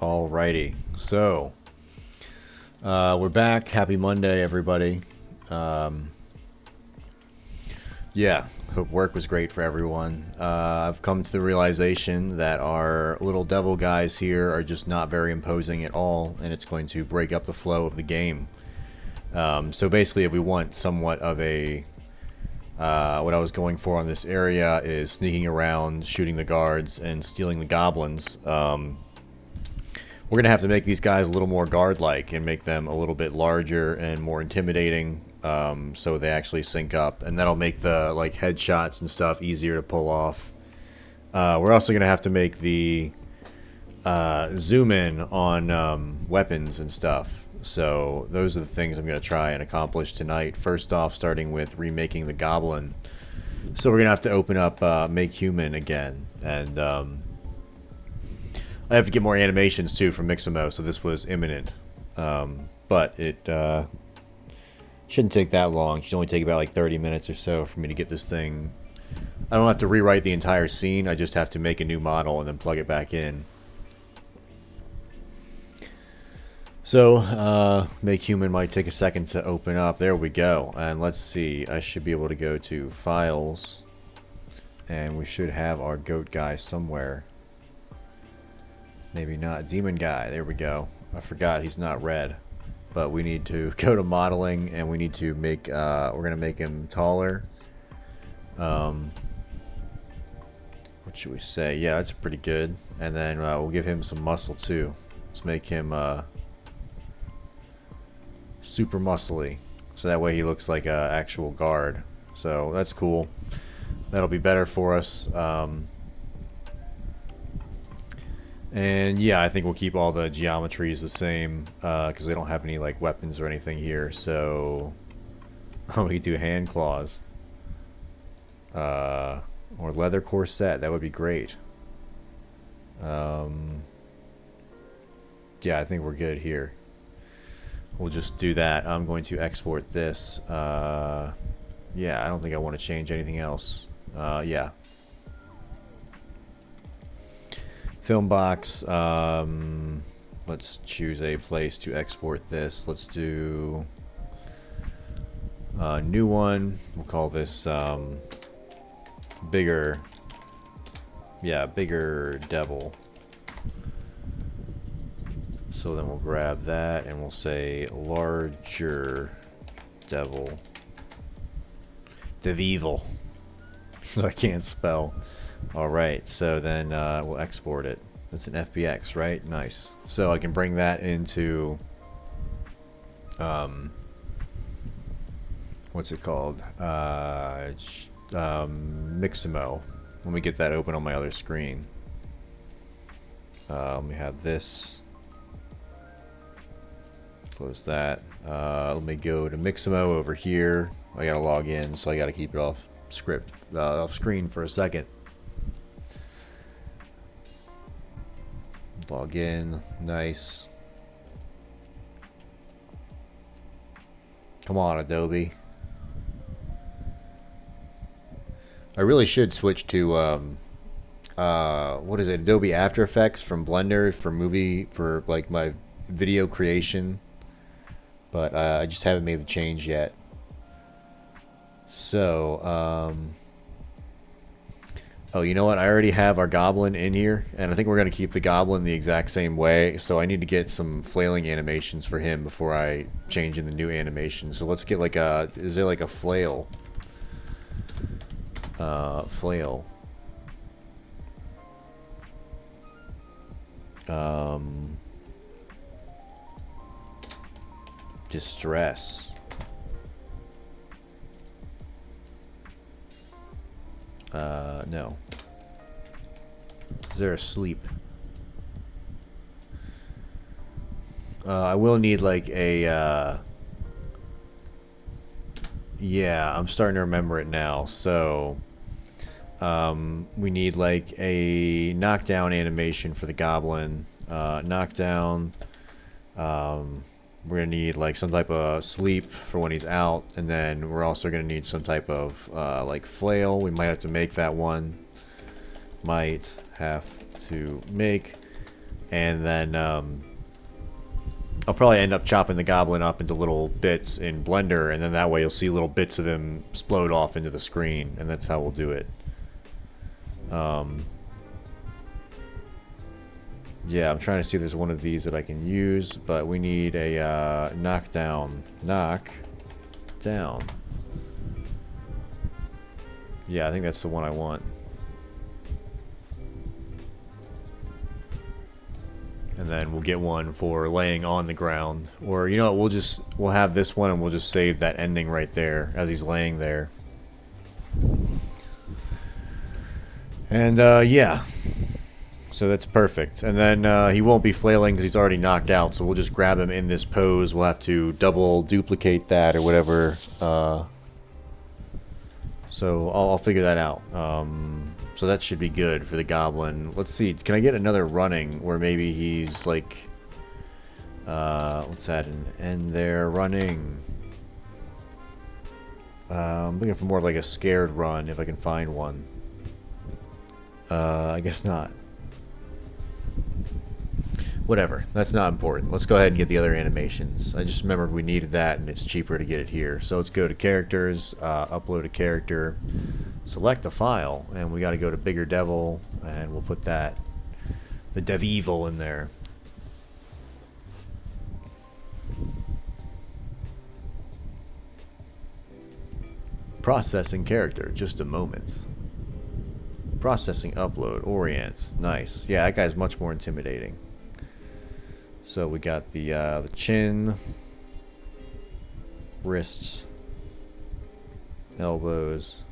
Alrighty, so we're back. Happy Monday, everybody. Yeah, hope work was great for everyone. I've come to the realization that our little devil guys here are just not very imposing at all, and it's going to break up the flow of the game. So basically, if we want somewhat of a what I was going for on this area is sneaking around, shooting the guards, and stealing the goblins. We're going to have to make these guys a little more guard-like and make them a little bit larger and more intimidating, so they actually sync up. And that'll make the headshots and stuff easier to pull off. We're also going to have to make the zoom in on weapons and stuff. So those are the things I'm going to try and accomplish tonight. First off, starting with remaking the goblin. So we're going to have to open up Make Human again. And I have to get more animations too from Mixamo, so this was imminent. But it shouldn't take that long. It should only take about 30 minutes or so for me to get this thing. I don't have to rewrite the entire scene, I just have to make a new model and then plug it back in. So, Make Human might take a second to open up. There we go. And let's see, I should be able to go to Files, and we should have our goat guy somewhere. Maybe not. Demon guy. There we go. I forgot he's not red. But we need to go to modeling, and we need to make, we're going to make him taller. What should we say? Yeah, that's pretty good. And then we'll give him some muscle too. Let's make him super muscly. So that way he looks like an actual guard. So that's cool. That'll be better for us. And yeah, I think we'll keep all the geometries the same because they don't have any weapons or anything here. So we could do hand claws or leather corset. That would be great. Yeah, I think we're good here. We'll just do that. I'm going to export this. Yeah, I don't think I want to change anything else. Yeah. Film box, let's choose a place to export this. Let's do a new one. We'll call this bigger, yeah, bigger devil. So then we'll grab that and we'll say larger devil. Devil. I can't spell. Alright, so then we'll export it. That's an FBX, right? Nice. So I can bring that into what's it called? Mixamo. Let me get that open on my other screen. Let me have this. Close that. Let me go to Mixamo over here. I gotta log in, so I gotta keep it off screen for a second. Log in. Nice. Come on, Adobe. I really should switch to what is it? Adobe After Effects from Blender for my video creation, but I just haven't made the change yet. So oh, you know what? I already have our goblin in here, and I think we're going to keep the goblin the exact same way, so I need to get some flailing animations for him before I change in the new animation. So let's get is there a flail? Flail. Distress. No. Is there a sleep? I will need a yeah, I'm starting to remember it now. So we need a knockdown animation for the goblin. Knockdown. We're gonna need some type of sleep for when he's out, and then we're also gonna need some type of flail. We might have to make that one. Might have to make and then I'll probably end up chopping the goblin up into little bits in Blender, and then that way you'll see little bits of him explode off into the screen, and that's how we'll do it. Yeah, I'm trying to see if there's one of these that I can use, but we need a knockdown. Knock down. Yeah, I think that's the one I want. And then we'll get one for laying on the ground. Or, you know what, we'll have this one and we'll just save that ending right there as he's laying there. And, yeah. So that's perfect. And then he won't be flailing because he's already knocked out, so we'll just grab him in this pose. We'll have to double duplicate that or whatever. So I'll figure that out. So that should be good for the goblin. Let's see, can I get another running where maybe he's like... let's add an end there, running. I'm looking for more of like a scared run if I can find one. I guess not. Whatever, that's not important. Let's go ahead and get the other animations. I just remembered we needed that and it's cheaper to get it here. So let's go to characters, upload a character, select a file, and we got to go to Bigger Devil, and we'll put that, the Dev Evil in there. Processing character, just a moment. Processing upload, orient, nice. Yeah, that guy's much more intimidating. So we got the chin, wrists, elbows,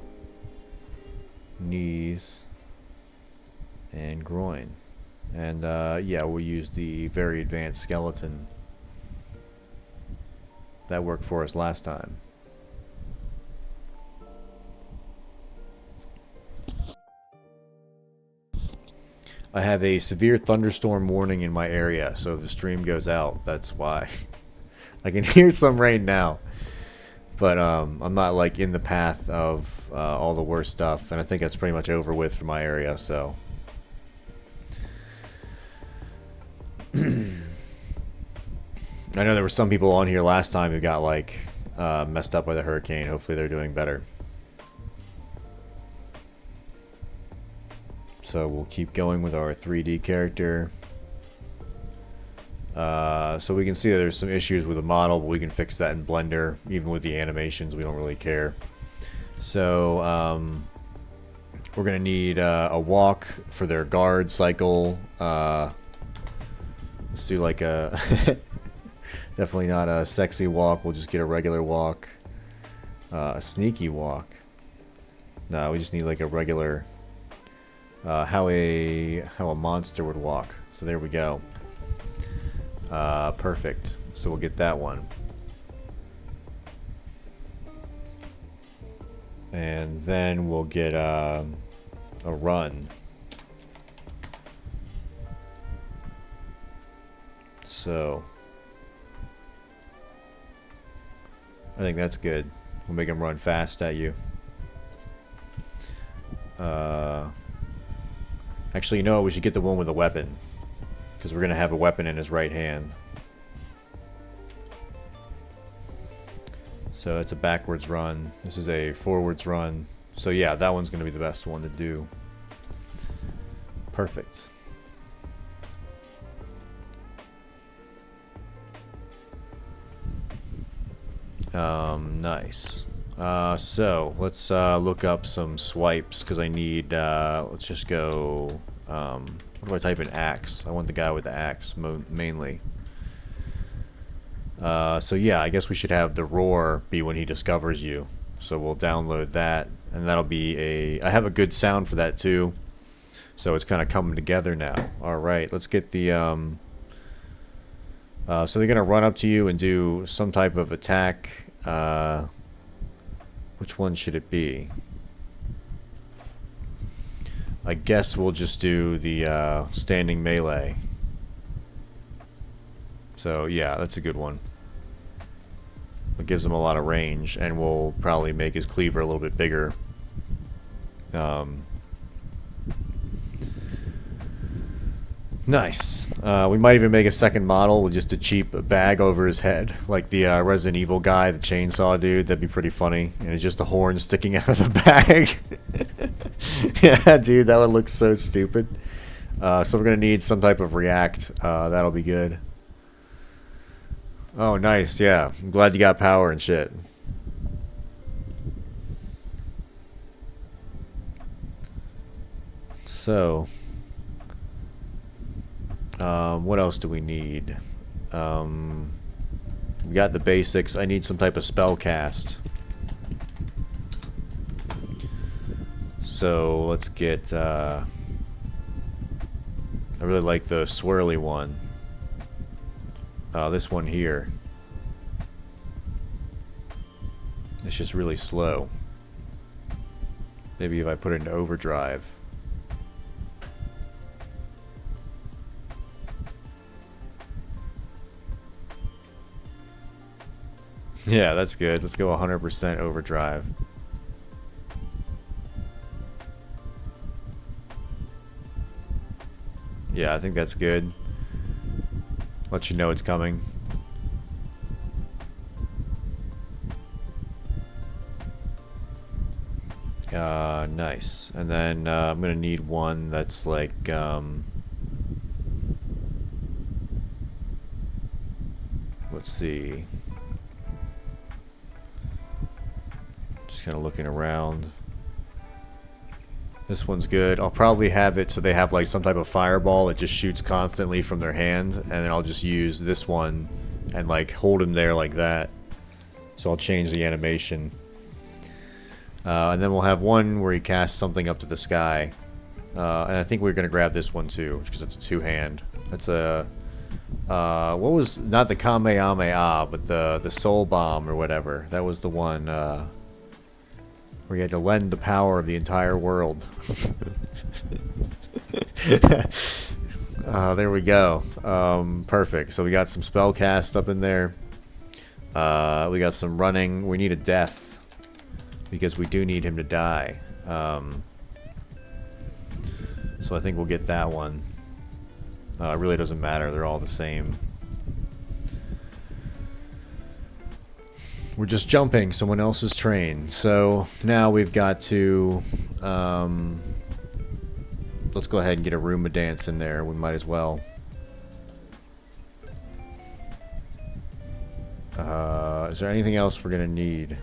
knees, and groin. And yeah, we'll use the very advanced skeleton. That worked for us last time. I have a severe thunderstorm warning in my area, so if the stream goes out, that's why. I can hear some rain now, but I'm not like in the path of all the worst stuff, and I think that's pretty much over with for my area, so. I know there were some people on here last time who got like messed up by the hurricane. Hopefully they're doing better. So we'll keep going with our 3D character. So we can see that there's some issues with the model, but we can fix that in Blender. Even with the animations, we don't really care. So we're going to need a walk for their guard cycle. Let's do like a... definitely not a sexy walk. We'll just get a regular walk. A sneaky walk. No, we just need like a regular... how a monster would walk. So there we go. Perfect. So we'll get that one. And then we'll get a run. So I think that's good. We'll make him run fast at you. Actually, you know what? We should get the one with a weapon, because we're going to have a weapon in his right hand. So it's a backwards run. This is a forwards run. So yeah, that one's going to be the best one to do. Perfect. Nice. So let's look up some swipes, because I need, let's just go, what do I type in? Axe. I want the guy with the axe mainly. So yeah, I guess we should have the roar be when he discovers you. So we'll download that, and that'll be I have a good sound for that too. So it's kind of coming together now. Alright, let's get the, so they're going to run up to you and do some type of attack. Which one should it be? I guess we'll just do the standing melee. So yeah, that's a good one. It gives him a lot of range, and we'll probably make his cleaver a little bit bigger. Nice. We might even make a second model with just a cheap bag over his head, like the Resident Evil guy, the chainsaw dude. That'd be pretty funny. And it's just a horn sticking out of the bag. Yeah, dude, that would look so stupid. So we're gonna need some type of react. That'll be good. Oh, nice. Yeah, I'm glad you got power and shit. So, what else do we need? We got the basics. I need some type of spell cast. So let's get. I really like the swirly one. This one here. It's just really slow. Maybe if I put it into overdrive. Yeah, that's good. Let's go 100% overdrive. Yeah, I think that's good. Let you know it's coming. Nice. And then I'm gonna need one that's like let's see. Just kind of looking around. This one's good. I'll probably have it so they have like some type of fireball that just shoots constantly from their hand, and then I'll just use this one and like hold him there like that. So I'll change the animation. And then we'll have one where he casts something up to the sky. And I think we're going to grab this one too, because it's a two-hand. It's a... what was... Not the Kamehameha, but the Soul Bomb or whatever. That was the one where you had to lend the power of the entire world. There we go. Perfect. So we got some spell cast up in there. We got some running. We need a death. Because we do need him to die. So I think we'll get that one. It really doesn't matter. They're all the same. We're just jumping someone else's train. So now we've got to... let's go ahead and get a Roomba dance in there. We might as well. Is there anything else we're going to need?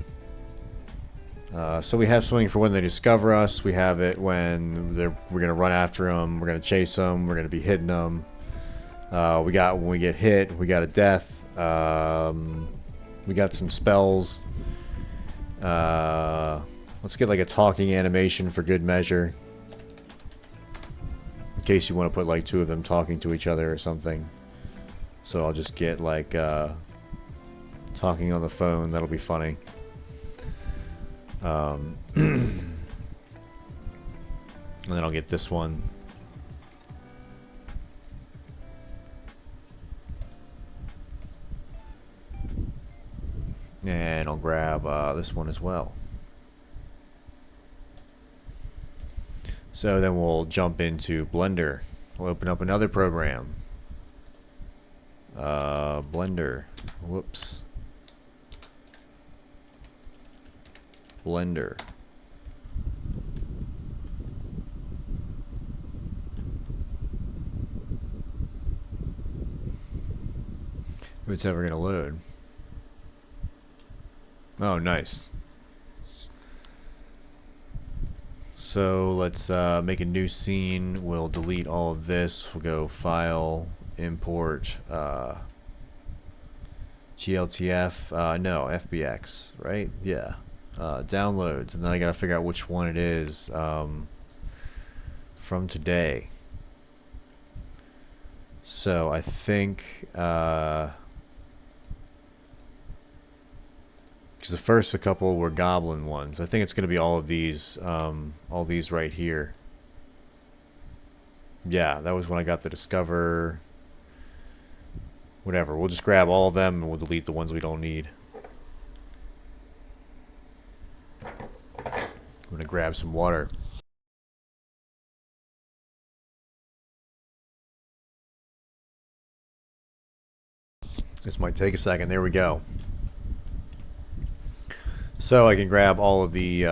So we have something for when they discover us. We have it when we're going to run after them. We're going to chase them. We're going to be hitting them. We got when we get hit. We got a death. We got some spells. Let's get like a talking animation for good measure. In case you want to put like two of them talking to each other or something. So I'll just get like talking on the phone. That'll be funny. And then I'll get this one. And I'll grab this one as well. So then we'll jump into Blender. We'll open up another program. Blender. Whoops. Blender. If it's ever gonna load. Oh, nice. So let's make a new scene. We'll delete all of this. We'll go File, Import, GLTF. No, FBX, right? Yeah. Downloads, and then I gotta figure out which one it is from today. So I think because the first a couple were goblin ones. I think it's gonna be all these right here. Yeah, that was when I got the Discover. Whatever. We'll just grab all of them and we'll delete the ones we don't need. I'm gonna grab some water. This might take a second. There we go. So I can grab all of the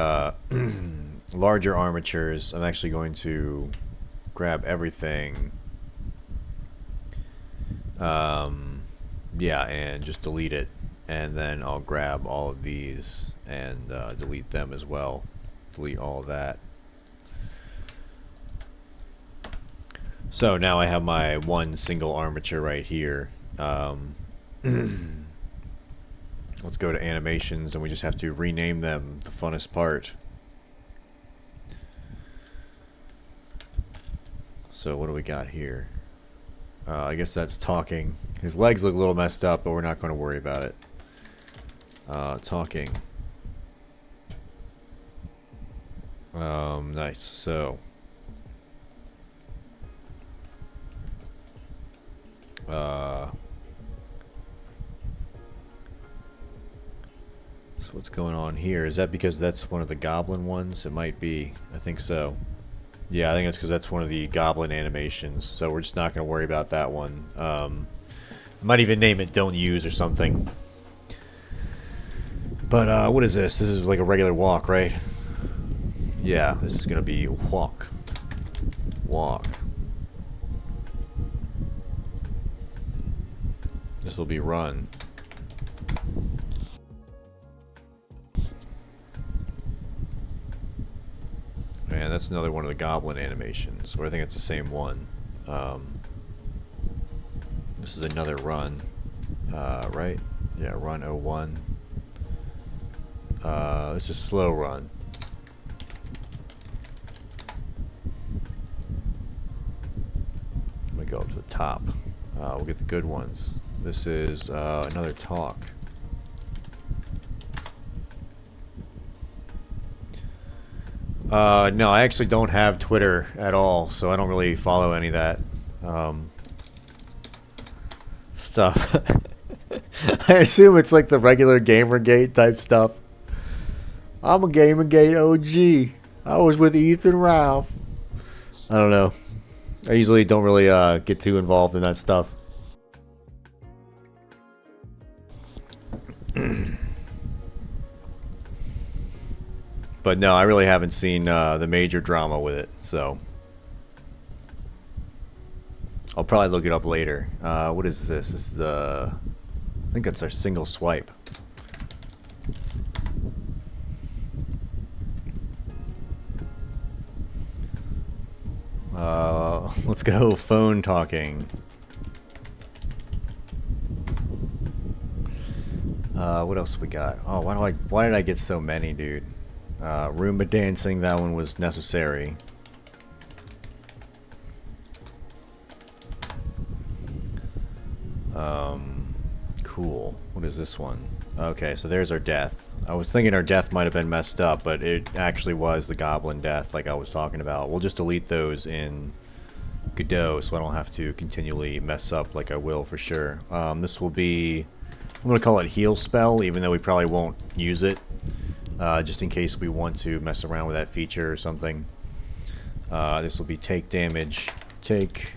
larger armatures. I'm actually going to grab everything. Yeah, and just delete it. And then I'll grab all of these and delete them as well. Delete all of that. So now I have my one single armature right here. Let's go to animations, and we just have to rename them, the funnest part. So what do we got here? I guess that's talking. His legs look a little messed up, but we're not going to worry about it. Talking. Nice. So what's going on here? Is that because that's one of the goblin ones? It might be. I think so. Yeah, I think it's because that's one of the goblin animations. So we're just not going to worry about that one. I might even name it "Don't Use" or something. But what is this? This is like a regular walk, right? Yeah, this is going to be walk. Walk. This will be run. And that's another one of the goblin animations, or I think it's the same one. This is another run, right? Yeah, run 01. This is slow run. I'm gonna go up to the top. We'll get the good ones. This is another talk. No, I actually don't have Twitter at all, so I don't really follow any of that stuff. I assume it's like the regular Gamergate type stuff. I'm a Gamergate OG. I was with Ethan Ralph. I don't know. I usually don't really get too involved in that stuff. But no, I really haven't seen the major drama with it, so I'll probably look it up later. What is this? This is the... I think that's our single swipe. Let's go phone talking. What else we got? Oh, why did I get so many, dude? Roomba dancing, that one was necessary. Cool. What is this one? Okay, so there's our death. I was thinking our death might have been messed up, but it actually was the goblin death like I was talking about. We'll just delete those in Godot so I don't have to continually mess up like I will for sure. This will be... I'm going to call it heal spell, even though we probably won't use it. Just in case we want to mess around with that feature or something. This will be take damage. Take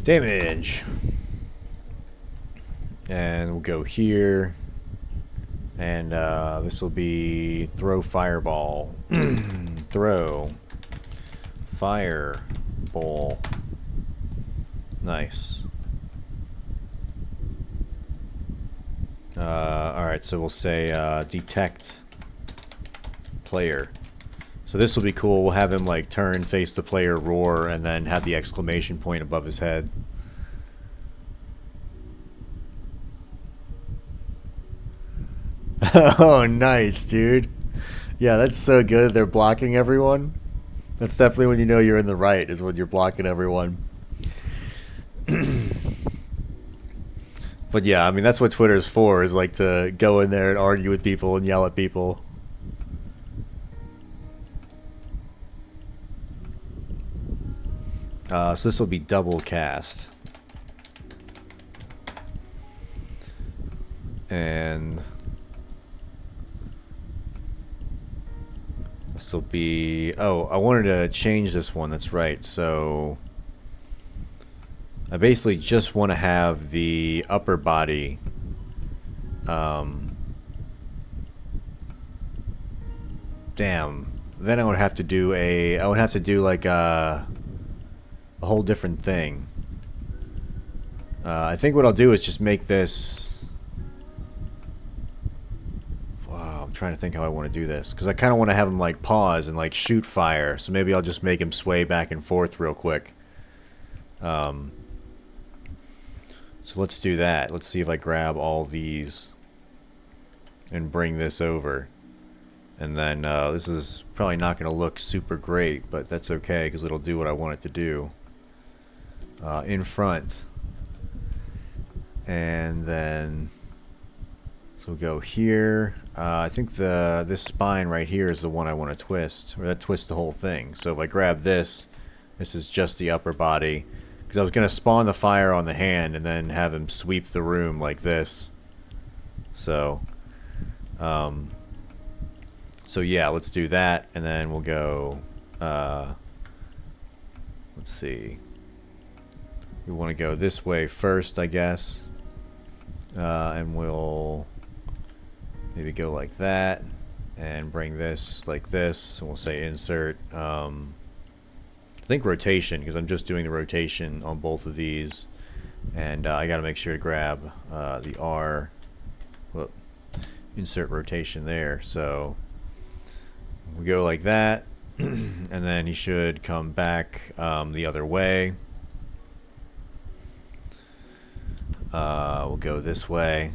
damage. And we'll go here. And this will be throw fireball. Throw fireball. Nice. Alright, so we'll say detect player. So this will be cool. We'll have him like turn, face the player, roar, and then have the exclamation point above his head. Oh, nice, dude. Yeah, that's so good. They're blocking everyone. That's definitely when you know you're in the right, is when you're blocking everyone. But yeah, I mean, that's what Twitter's for, is like to go in there and argue with people and yell at people. So this will be double cast. And this will be... Oh, I wanted to change this one, that's right. So I basically just want to have the upper body damn. Then I would have to do like a whole different thing. I think what I'll do is just make this. Wow, I'm trying to think how I want to do this because I kind of want to have him like pause and like shoot fire. So maybe I'll just make him sway back and forth real quick. So let's do that. Let's see if I grab all these and bring this over. And then this is probably not going to look super great, but that's okay because it'll do what I want it to do. In front. And then so we'll go here. I think this spine right here is the one I want to twist, or that twists the whole thing. So if I grab this, this is just the upper body. Because I was going to spawn the fire on the hand and then have him sweep the room like this. So, so yeah, let's do that, and then we'll go. Let's see. We want to go this way first, I guess, and we'll maybe go like that, and bring this like this, and we'll say insert. I think rotation, because I'm just doing the rotation on both of these, and I got to make sure to grab the R. Whoop, insert rotation there. So we go like that, and then he should come back the other way. We'll go this way,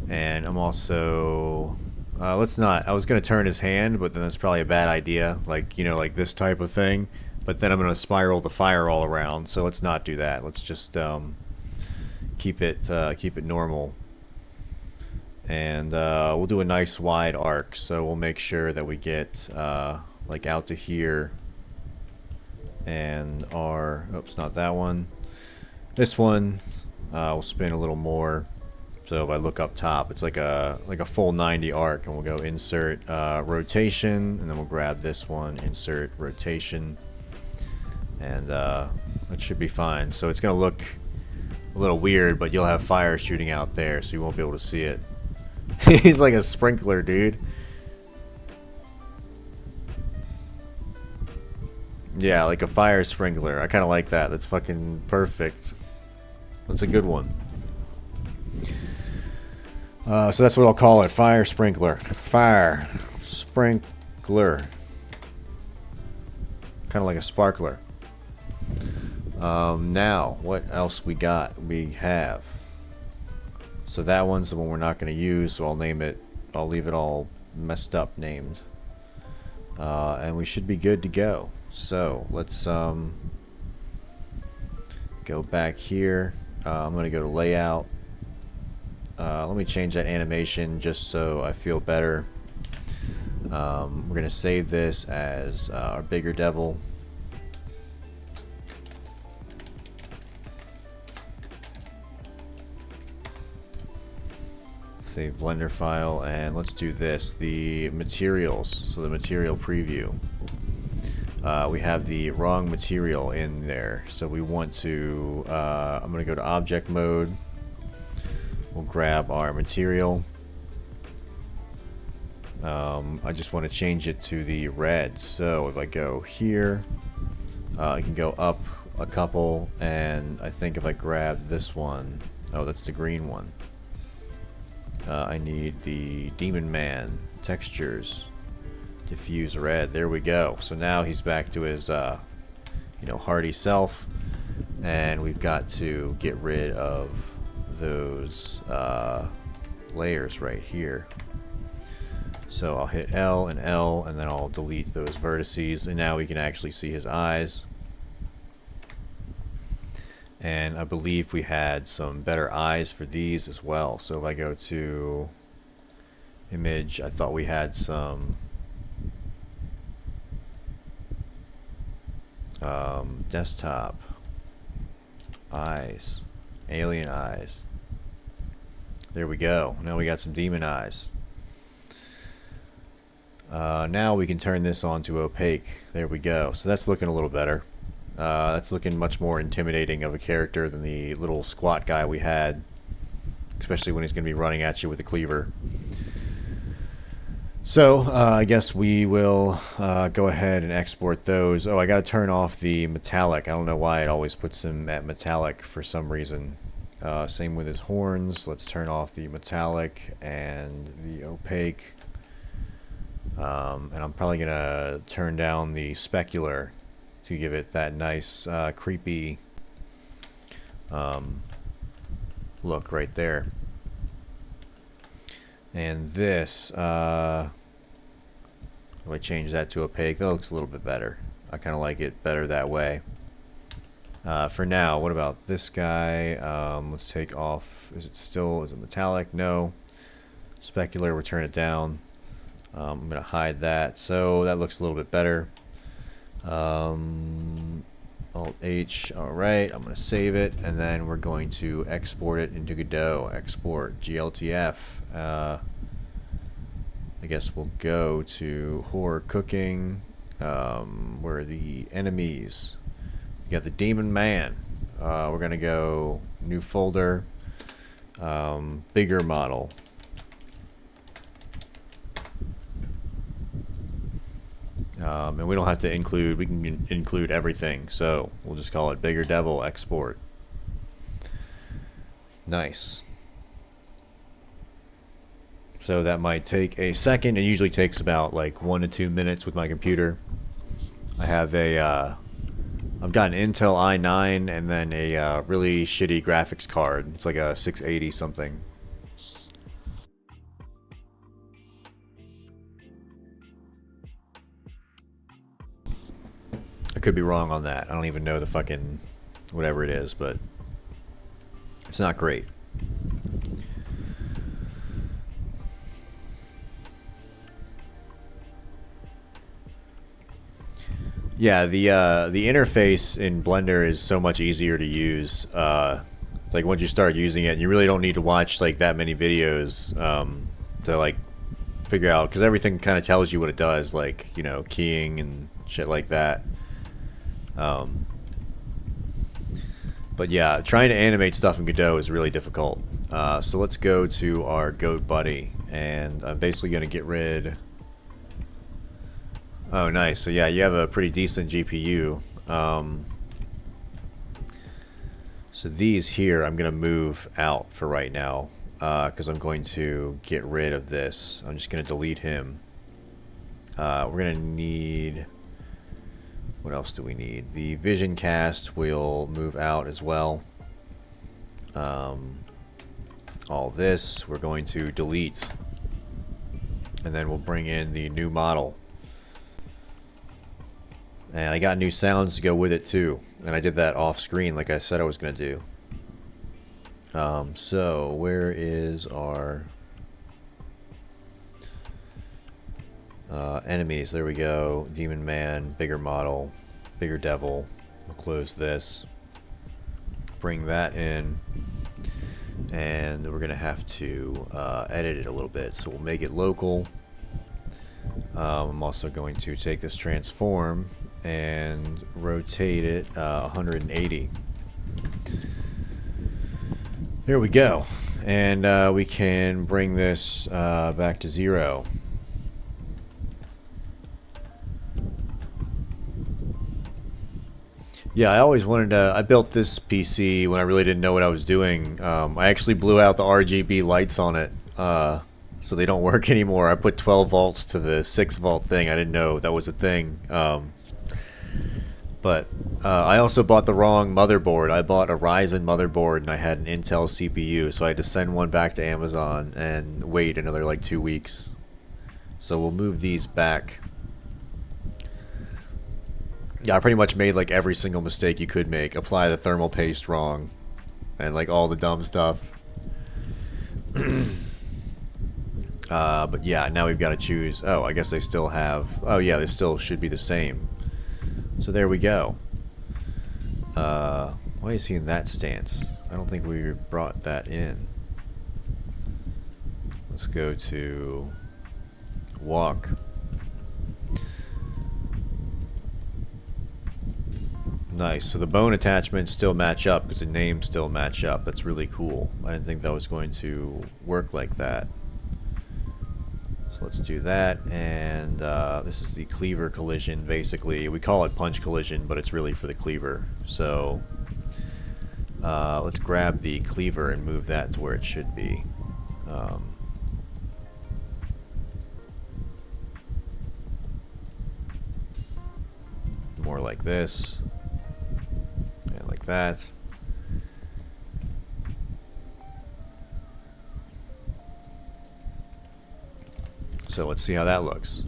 and I'm also let's not. I was gonna turn his hand, but then that's probably a bad idea. Like, you know, like this type of thing. But then I'm gonna spiral the fire all around. So let's not do that. Let's just keep it normal. And we'll do a nice wide arc. So we'll make sure that we get like out to here. And oops, not that one. This one we'll spin a little more. So if I look up top, it's like a full 90 arc, and we'll go insert rotation, and then we'll grab this one, insert rotation, and that should be fine. So it's gonna look a little weird, but you'll have fire shooting out there, so you won't be able to see it. He's like a sprinkler, dude. Yeah, like a fire sprinkler. I kind of like that. That's fucking perfect. That's a good one. So that's what I'll call it, fire sprinkler. Fire sprinkler. Kind of like a sparkler. Now, what else we got? We have. So that one's the one we're not going to use, so I'll name it. I'll leave it all messed up named. And we should be good to go. So let's go back here. I'm going to go to layout. Let me change that animation just so I feel better. We're going to save this as our bigger devil. Save Blender file, and let's do this. The materials, so the material preview. We have the wrong material in there, so we want to, I'm going to go to object mode. We'll grab our material. I just want to change it to the red. So if I go here, I can go up a couple, and I think if I grab this one, oh, that's the green one. I need the Demon Man textures, diffuse red. There we go. So now he's back to his, hardy self, and we've got to get rid of those layers right here. So I'll hit L, and then I'll delete those vertices, and now we can actually see his eyes. And I believe we had some better eyes for these as well. So if I go to image, I thought we had some desktop eyes, alien eyes. There we go. Now we got some demon eyes. Now we can turn this on to opaque. There we go. So that's looking a little better. That's looking much more intimidating of a character than the little squat guy we had, especially when he's going to be running at you with a cleaver. So I guess we will go ahead and export those. Oh, I got to turn off the metallic. I don't know why it always puts him at metallic for some reason. Same with his horns. Let's turn off the metallic and the opaque. And I'm probably going to turn down the specular to give it that nice creepy look right there. And this, if I change that to opaque, that looks a little bit better. I kind of like it better that way. For now, what about this guy? Let's take off, is it metallic? No. Specular, we'll turn it down. I'm going to hide that, so that looks a little bit better. Alt H, alright, I'm going to save it, and then we're going to export it into Godot. Export, GLTF. I guess we'll go to horror cooking, where are the enemies? You got the demon man. We're going to go new folder, bigger model. And we don't have to include, we can include everything, so we'll just call it bigger devil export. Nice. So that might take a second. It usually takes about like 1 to 2 minutes with my computer. I have I've got an Intel i9 and then a really shitty graphics card. It's like a 680 something. I could be wrong on that. I don't even know the fucking whatever it is, but it's not great. Yeah, the interface in Blender is so much easier to use. Like once you start using it, you really don't need to watch like that many videos to like figure out, because everything kind of tells you what it does, like, you know, keying and shit like that. But yeah, trying to animate stuff in Godot is really difficult. So let's go to our goat buddy, and I'm basically going to get rid. Oh, nice. So yeah, you have a pretty decent GPU. So these here I'm going to move out for right now, because I'm going to get rid of this. I'm just going to delete him. We're going to need... What else do we need? The vision cast will move out as well. All this we're going to delete. And then we'll bring in the new model. And I got new sounds to go with it too, and I did that off screen like I said I was going to do. So where is our enemies? There we go. Demon man, bigger model, bigger devil. We'll close this, bring that in, and we're going to have to edit it a little bit. So we'll make it local. I'm also going to take this transform and rotate it 180. There we go. And we can bring this back to 0. Yeah, I always wanted to... I built this PC when I really didn't know what I was doing. I actually blew out the RGB lights on it, so they don't work anymore. I put 12 volts to the 6 volt thing. I didn't know that was a thing. But I also bought the wrong motherboard. I bought a Ryzen motherboard and I had an Intel CPU, so I had to send one back to Amazon and wait another like 2 weeks. So we'll move these back. Yeah, I pretty much made like every single mistake you could make. Apply the thermal paste wrong, and like all the dumb stuff. But yeah, now we've got to choose. Oh, I guess they still have... Oh yeah, they still should be the same. So there we go. Why is he in that stance? I don't think we brought that in. Let's go to walk. Nice. So the bone attachments still match up because the names still match up. That's really cool. I didn't think that was going to work like that. So let's do that, and this is the cleaver collision, basically. We call it punch collision, but it's really for the cleaver. So let's grab the cleaver and move that to where it should be. More like this, and like that. So let's see how that looks.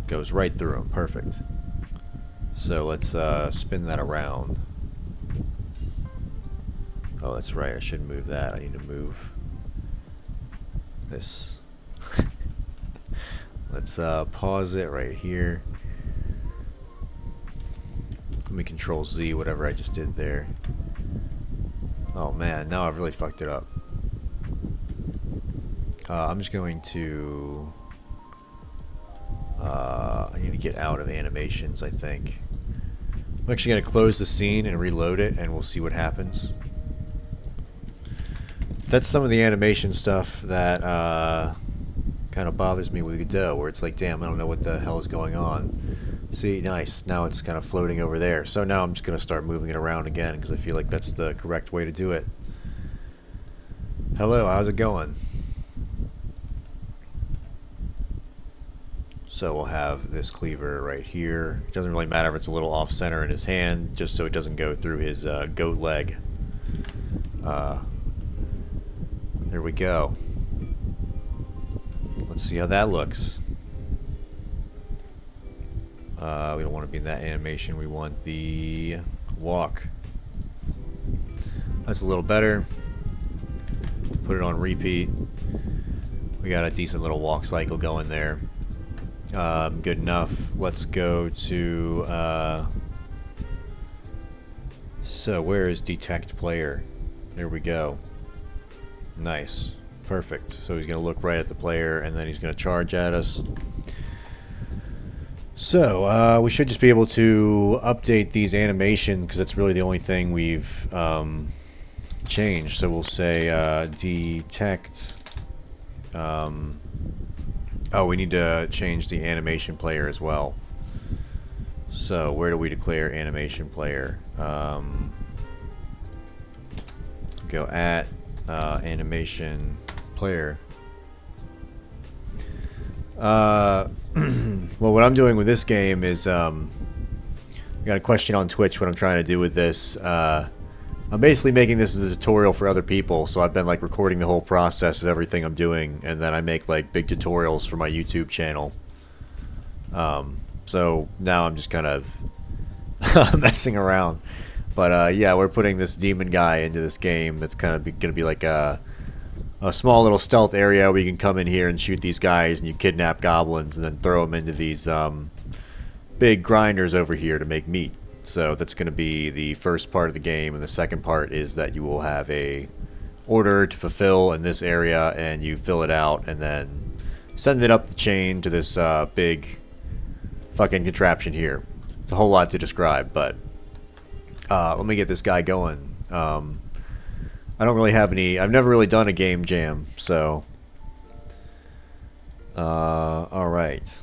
Goes right through them. Perfect. So let's spin that around. Oh, that's right. I shouldn't move that. I need to move this. Let's pause it right here. Let me control Z, whatever I just did there. Oh man, now I've really fucked it up. I'm just going to... I need to get out of animations, I think. I'm actually going to close the scene and reload it, and we'll see what happens. That's some of the animation stuff that kind of bothers me with Godot, where it's like, damn, I don't know what the hell is going on. See, nice. Now it's kind of floating over there. So now I'm just going to start moving it around again because I feel like that's the correct way to do it. Hello, how's it going? So we'll have this cleaver right here. It doesn't really matter if it's a little off center in his hand, just so it doesn't go through his goat leg. There we go. Let's see how that looks. We don't want to be in that animation. We want the walk. That's a little better. Put it on repeat. We got a decent little walk cycle going there. Good enough. Let's go to... so where is detect player? There we go. Nice. Perfect. So he's going to look right at the player and then he's going to charge at us. So we should just be able to update these animations because that's really the only thing we've changed. So we'll say detect. Oh, we need to change the animation player as well. So where do we declare animation player? Go at animation player. Well, what I'm doing with this game is, I got a question on Twitch what I'm trying to do with this. I'm basically making this as a tutorial for other people, so I've been like recording the whole process of everything I'm doing, and then I make like big tutorials for my YouTube channel. So now I'm just kind of messing around. But yeah, we're putting this demon guy into this game that's kind of going to be like a small little stealth area where you can come in here and shoot these guys and you kidnap goblins and then throw them into these big grinders over here to make meat. So that's going to be the first part of the game, and the second part is that you will have a order to fulfill in this area and you fill it out and then send it up the chain to this big fucking contraption here. It's a whole lot to describe, but let me get this guy going. I don't really have any... I've never really done a game jam, so... alright.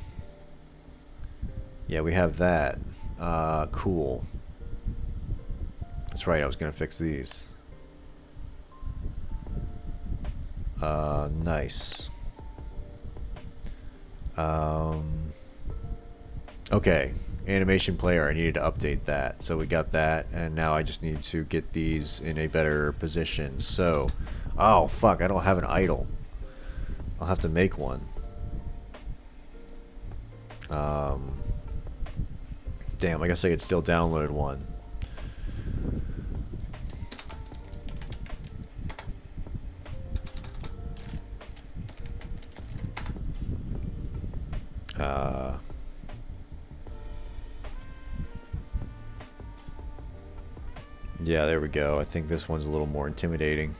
Yeah, we have that. Cool. That's right, I was going to fix these. Nice. Okay. Animation player, I needed to update that. So we got that, and now I just need to get these in a better position. So, oh fuck, I don't have an idle. I'll have to make one. Damn, I guess I could still download one. Yeah, there we go. I think this one's a little more intimidating.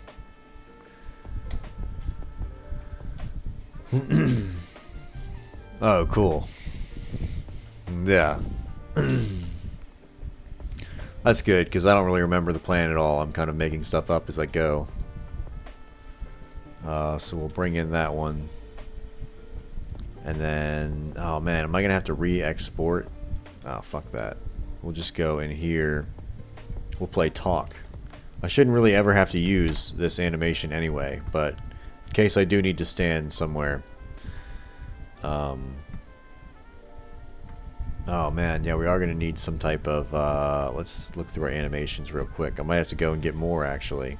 Oh, cool. Yeah. That's good, because I don't really remember the plan at all. I'm kind of making stuff up as I go. So we'll bring in that one. And then, oh man, am I going to have to re-export? Oh, fuck that. We'll just go in here. We'll play talk. I shouldn't really ever have to use this animation anyway, but in case I do need to stand somewhere. Oh man, yeah, we are going to need some type of, let's look through our animations real quick. I might have to go and get more, actually.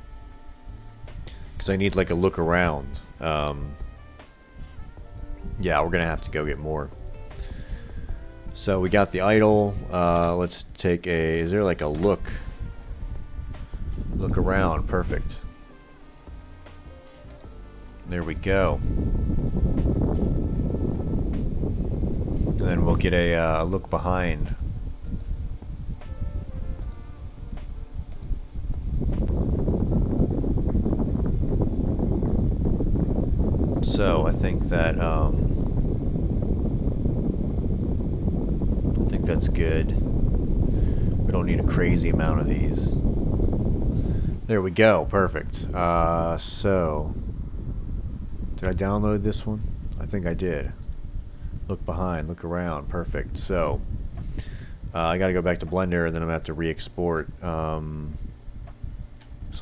Because I need, like, a look around. Yeah, we're going to have to go get more. So we got the idle. Let's take a, is there like a look around? Perfect. There we go. And then we'll get a look behind. So I think that that's good. We don't need a crazy amount of these. There we go. Perfect. So did I download this one? I think I did. Look behind, look around. Perfect. So I got to go back to Blender, and then I'm gonna have to re-export. So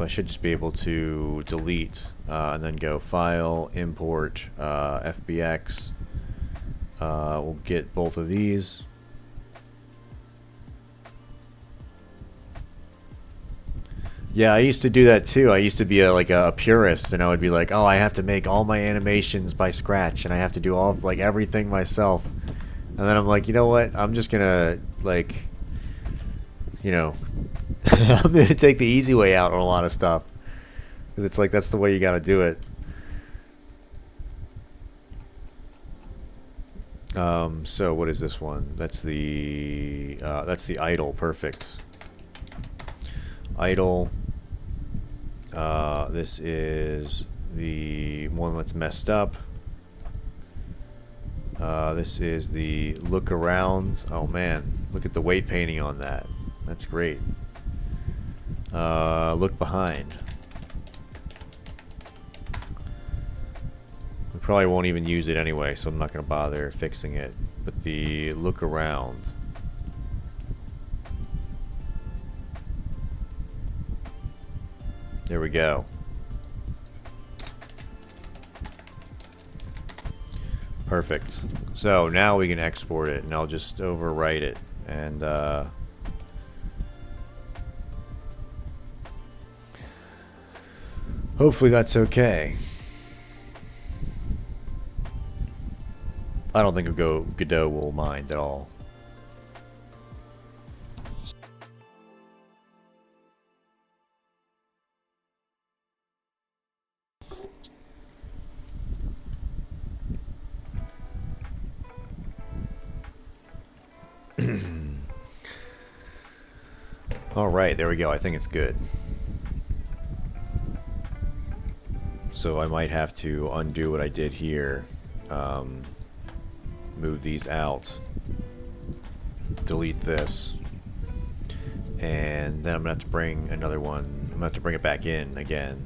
I should just be able to delete and then go File, Import, FBX. We'll get both of these. Yeah, I used to do that too. I used to be like a purist, and I would be like, oh, I have to make all my animations by scratch, and I have to do all like everything myself. And then I'm like, you know what? I'm just gonna like, you know, I'm gonna take the easy way out on a lot of stuff, because it's like that's the way you gotta do it. So what is this one? That's the idle. Perfect. Idle. This is the one that's messed up. This is the look around. Oh man, look at the weight painting on that. That's great. Look behind. We probably won't even use it anyway, so I'm not going to bother fixing it. But the look around. There we go. Perfect. So now we can export it, and I'll just overwrite it, and hopefully that's okay. I don't think Godot will mind at all. Alright, there we go. I think it's good. So I might have to undo what I did here. Move these out. Delete this. And then I'm going to have to bring another one. I'm going to have to bring it back in again.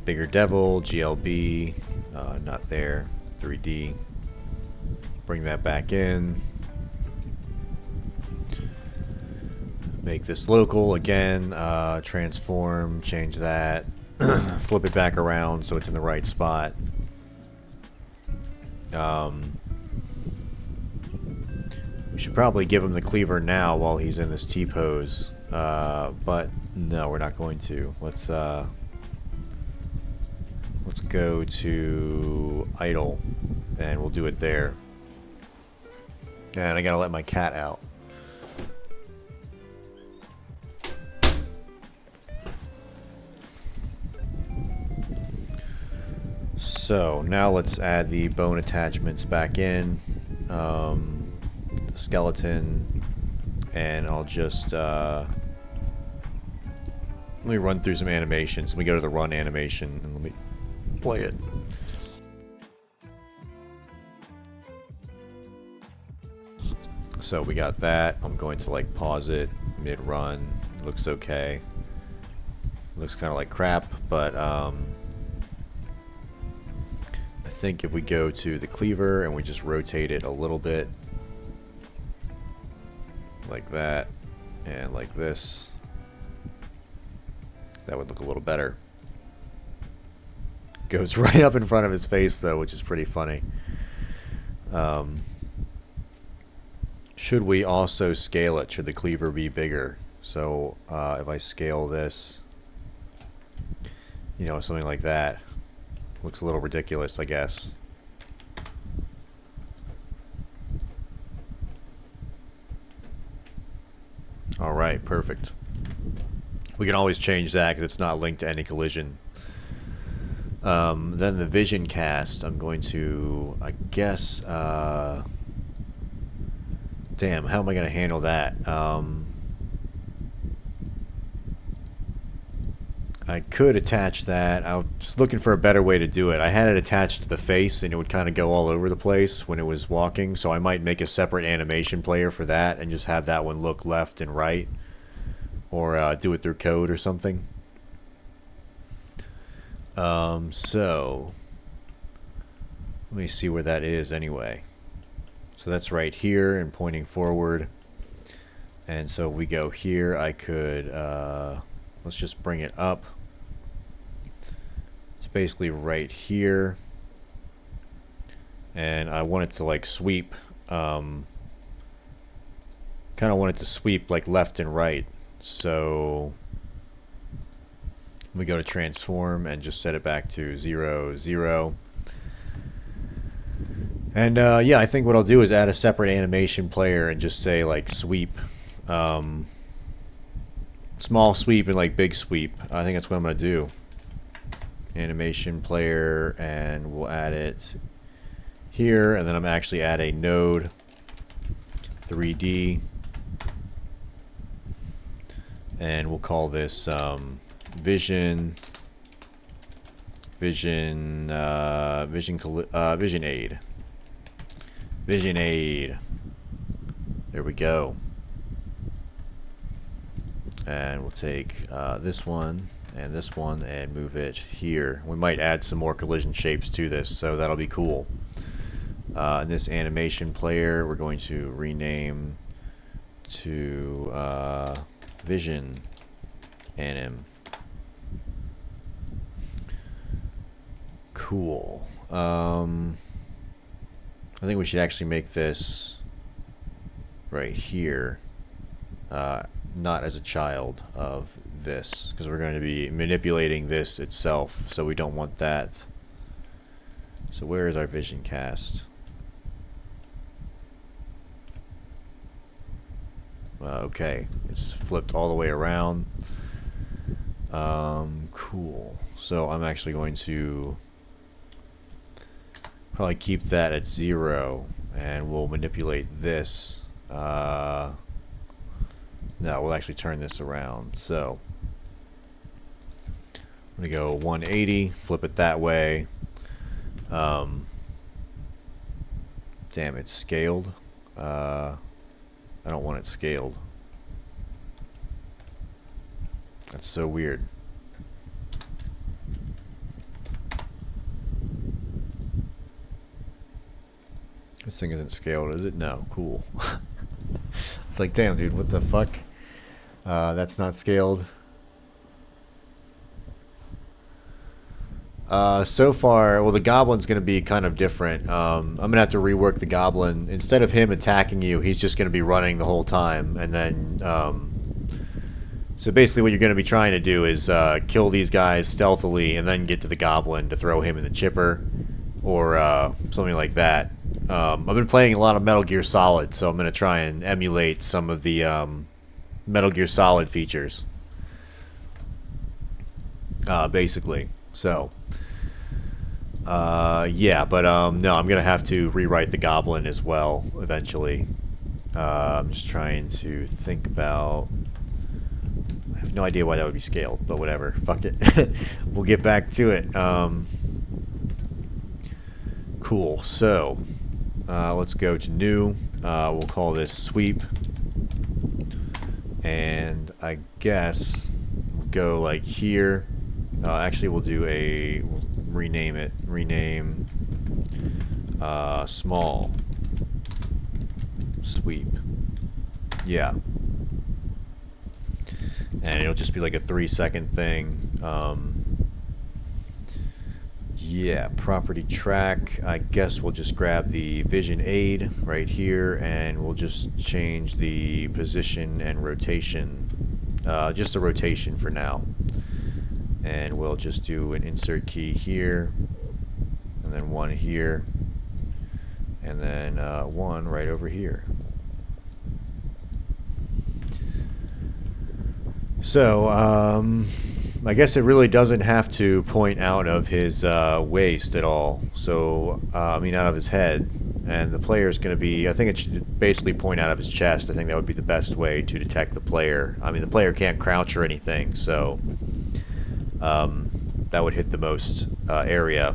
Bigger Devil, GLB. Not there. 3D. Bring that back in. Make this local again, transform, change that, flip it back around so it's in the right spot. We should probably give him the cleaver now while he's in this T-pose, but no, we're not going to. Let's go to idle, and we'll do it there. And I gotta let my cat out. So now let's add the bone attachments back in, the skeleton, and I'll just Let me run through some animations. Let me go to the run animation and let me play it. So we got that. I'm going to like pause it mid-run. It looks okay. It looks kind of like crap, but I think if we go to the cleaver and we just rotate it a little bit, like that, and like this, that would look a little better. Goes right up in front of his face though, which is pretty funny. Should we also scale it? Should the cleaver be bigger? So if I scale this, you know, something like that, looks a little ridiculous, I guess. Alright, perfect. We can always change that because it's not linked to any collision. Then the vision cast, I'm going to, I guess, damn, how am I going to handle that? I could attach that. I was looking for a better way to do it. I had it attached to the face and it would kind of go all over the place when it was walking, so I might make a separate animation player for that and just have that one look left and right, or do it through code or something. So let me see where that is anyway. So that's right here and pointing forward, and so we go here. I could let's just bring it up. It's basically right here, and I want it to like sweep, kind of want it to sweep like left and right. So we go to transform and just set it back to 0, 0. And yeah, I think what I'll do is add a separate animation player and just say like sweep, small sweep and like big sweep. I think that's what I'm going to do. Animation player, and we'll add it here, and then I'm actually add a node 3D, and we'll call this vision aid. Vision aid. There we go. And we'll take this one and move it here. We might add some more collision shapes to this, so that'll be cool. And this animation player we're going to rename to vision anim. Cool. I think we should actually make this right here not as a child of this, because we're going to be manipulating this itself, so we don't want that. So where is our vision cast? Okay, it's flipped all the way around. Cool. So I'm actually going to probably keep that at 0, and we'll manipulate this. No, we'll actually turn this around. So I'm going to go 180, flip it that way. Damn, it's scaled. I don't want it scaled. That's so weird. This thing isn't scaled, is it? No. Cool. It's like, damn, dude, what the fuck? That's not scaled. So far, well, the goblin's going to be kind of different. I'm going to have to rework the goblin. Instead of him attacking you, he's just going to be running the whole time. And then, so basically what you're going to be trying to do is kill these guys stealthily and then get to the goblin to throw him in the chipper, or something like that. I've been playing a lot of Metal Gear Solid, so I'm going to try and emulate some of the Metal Gear Solid features. Basically. So, yeah, but no, I'm going to have to rewrite the goblin as well eventually. I'm just trying to think about... I have no idea why that would be scaled, but whatever. Fuck it. We'll get back to it. Cool. So let's go to new. We'll call this sweep, and I guess we'll go like here. Actually, we'll rename it. Rename small sweep. Yeah. And it'll just be like a 3-second thing. Yeah, property track. I guess we'll just grab the vision aid right here, and we'll just change the position and rotation. Just the rotation for now. And we'll just do an insert key here, and then one here, and then one right over here. So, I guess it really doesn't have to point out of his waist at all. So, I mean, out of his head. And the player is going to be, I think it should basically point out of his chest. I think that would be the best way to detect the player. I mean, the player can't crouch or anything, so that would hit the most area.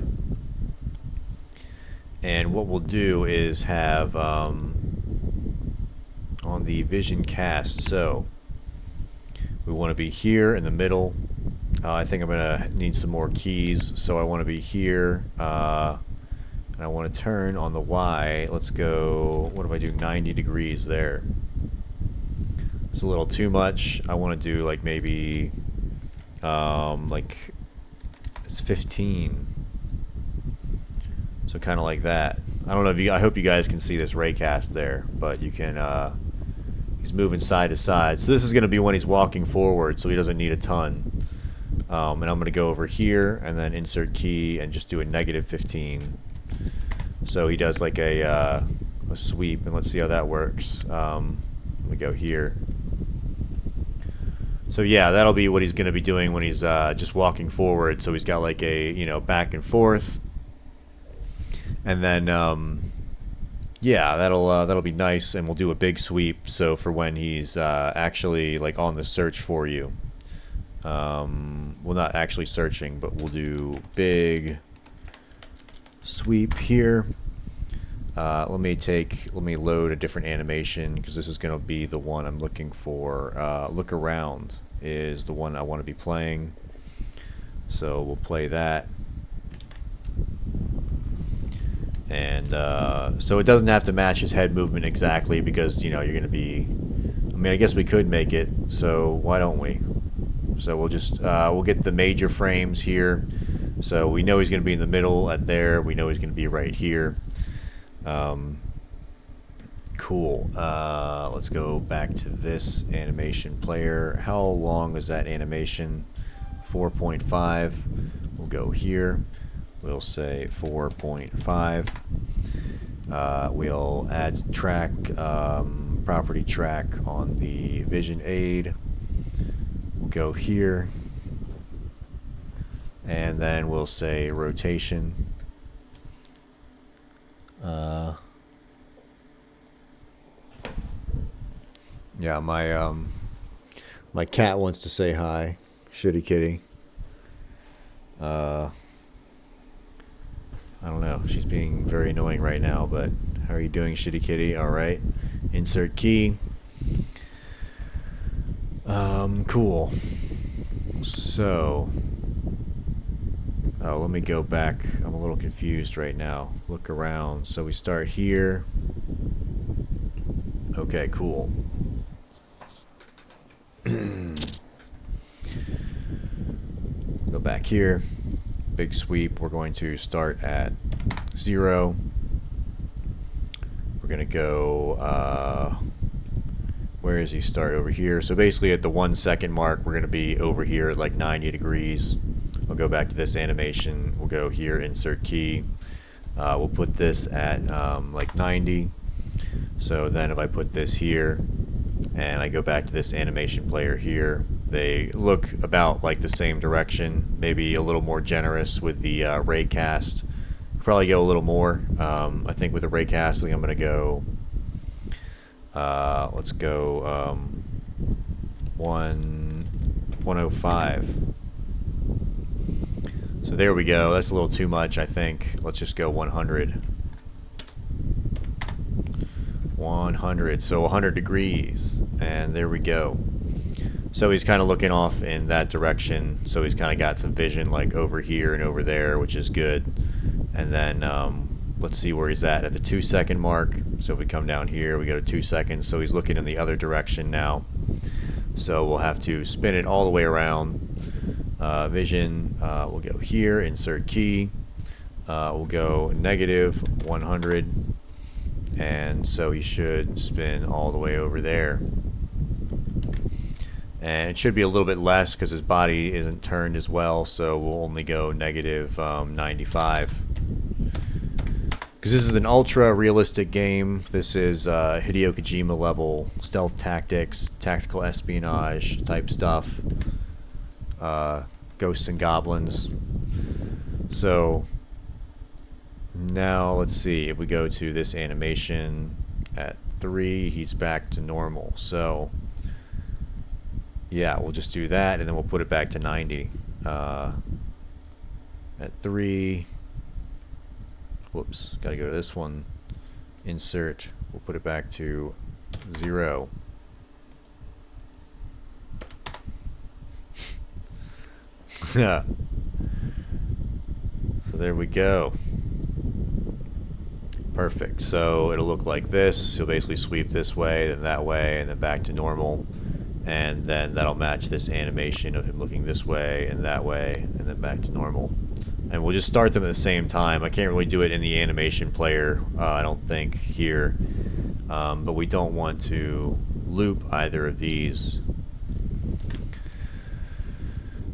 And what we'll do is have on the vision cast, so we want to be here in the middle. I think I'm going to need some more keys, so I want to be here, and I want to turn on the Y. Let's go, what if I do 90 degrees there? It's a little too much. I want to do like maybe, like, it's 15. So kind of like that. I don't know if I hope you guys can see this raycast there, but you can, he's moving side to side. So this is going to be when he's walking forward, so he doesn't need a ton. And I'm going to go over here and then insert key and just do a -15. So he does like a sweep, and let's see how that works. Let me go here. So yeah, that'll be what he's going to be doing when he's just walking forward. So he's got like a, you know, back and forth. And then yeah, that'll be nice, and we'll do a big sweep. So for when he's actually like on the search for you, well, not actually searching, but we'll do big sweep here. Let me load a different animation, because this is going to be the one I'm looking for. Look around is the one I want to be playing. So we'll play that. And so it doesn't have to match his head movement exactly, because, you know, you're going to be, I mean, I guess we could make it, so why don't we? So we'll just we'll get the major frames here. So we know he's going to be in the middle at there. We know he's going to be right here. Cool. Let's go back to this animation player. How long is that animation? 4.5. We'll go here. We'll say 4.5. We'll add track, property track on the vision aid. We'll go here, and then we'll say rotation. Yeah, my cat wants to say hi. Shitty kitty. I don't know. She's being very annoying right now, but how are you doing, shitty kitty? All right. Insert key. Cool. So, oh, let me go back. I'm a little confused right now. Look around. So we start here. Okay, cool. Go back here. Big sweep. We're going to start at 0. We're going to go, where does he start? Over here. So basically at the 1 second mark, we're going to be over here at like 90 degrees. I'll go back to this animation. We'll go here, insert key. We'll put this at like 90. So then if I put this here, and I go back to this animation player here, they look about like the same direction, maybe a little more generous with the raycast. Probably go a little more. I think with the raycasting, I'm going to go, let's go 1 105. So there we go. That's a little too much, I think. Let's just go 100. 100. So 100 degrees. And there we go. So he's kind of looking off in that direction. So he's kind of got some vision like over here and over there, which is good. And then let's see where he's at the 2-second mark. So if we come down here, we go to 2 seconds. So he's looking in the other direction now. So we'll have to spin it all the way around. Vision, we'll go here, insert key. We'll go -100. And so he should spin all the way over there. And it should be a little bit less because his body isn't turned as well, so we'll only go -95. Because this is an ultra realistic game. This is Hideo Kojima level stealth tactics, tactical espionage type stuff, ghosts and goblins. So now let's see, if we go to this animation at 3, he's back to normal. So yeah, we'll just do that, and then we'll put it back to 90. At 3, whoops, gotta go to this one. Insert, we'll put it back to 0. So there we go. Perfect. So it'll look like this. You'll basically sweep this way, then that way, and then back to normal. And then that'll match this animation of him looking this way, and then back to normal. And we'll just start them at the same time. I can't really do it in the animation player, I don't think, here. But we don't want to loop either of these.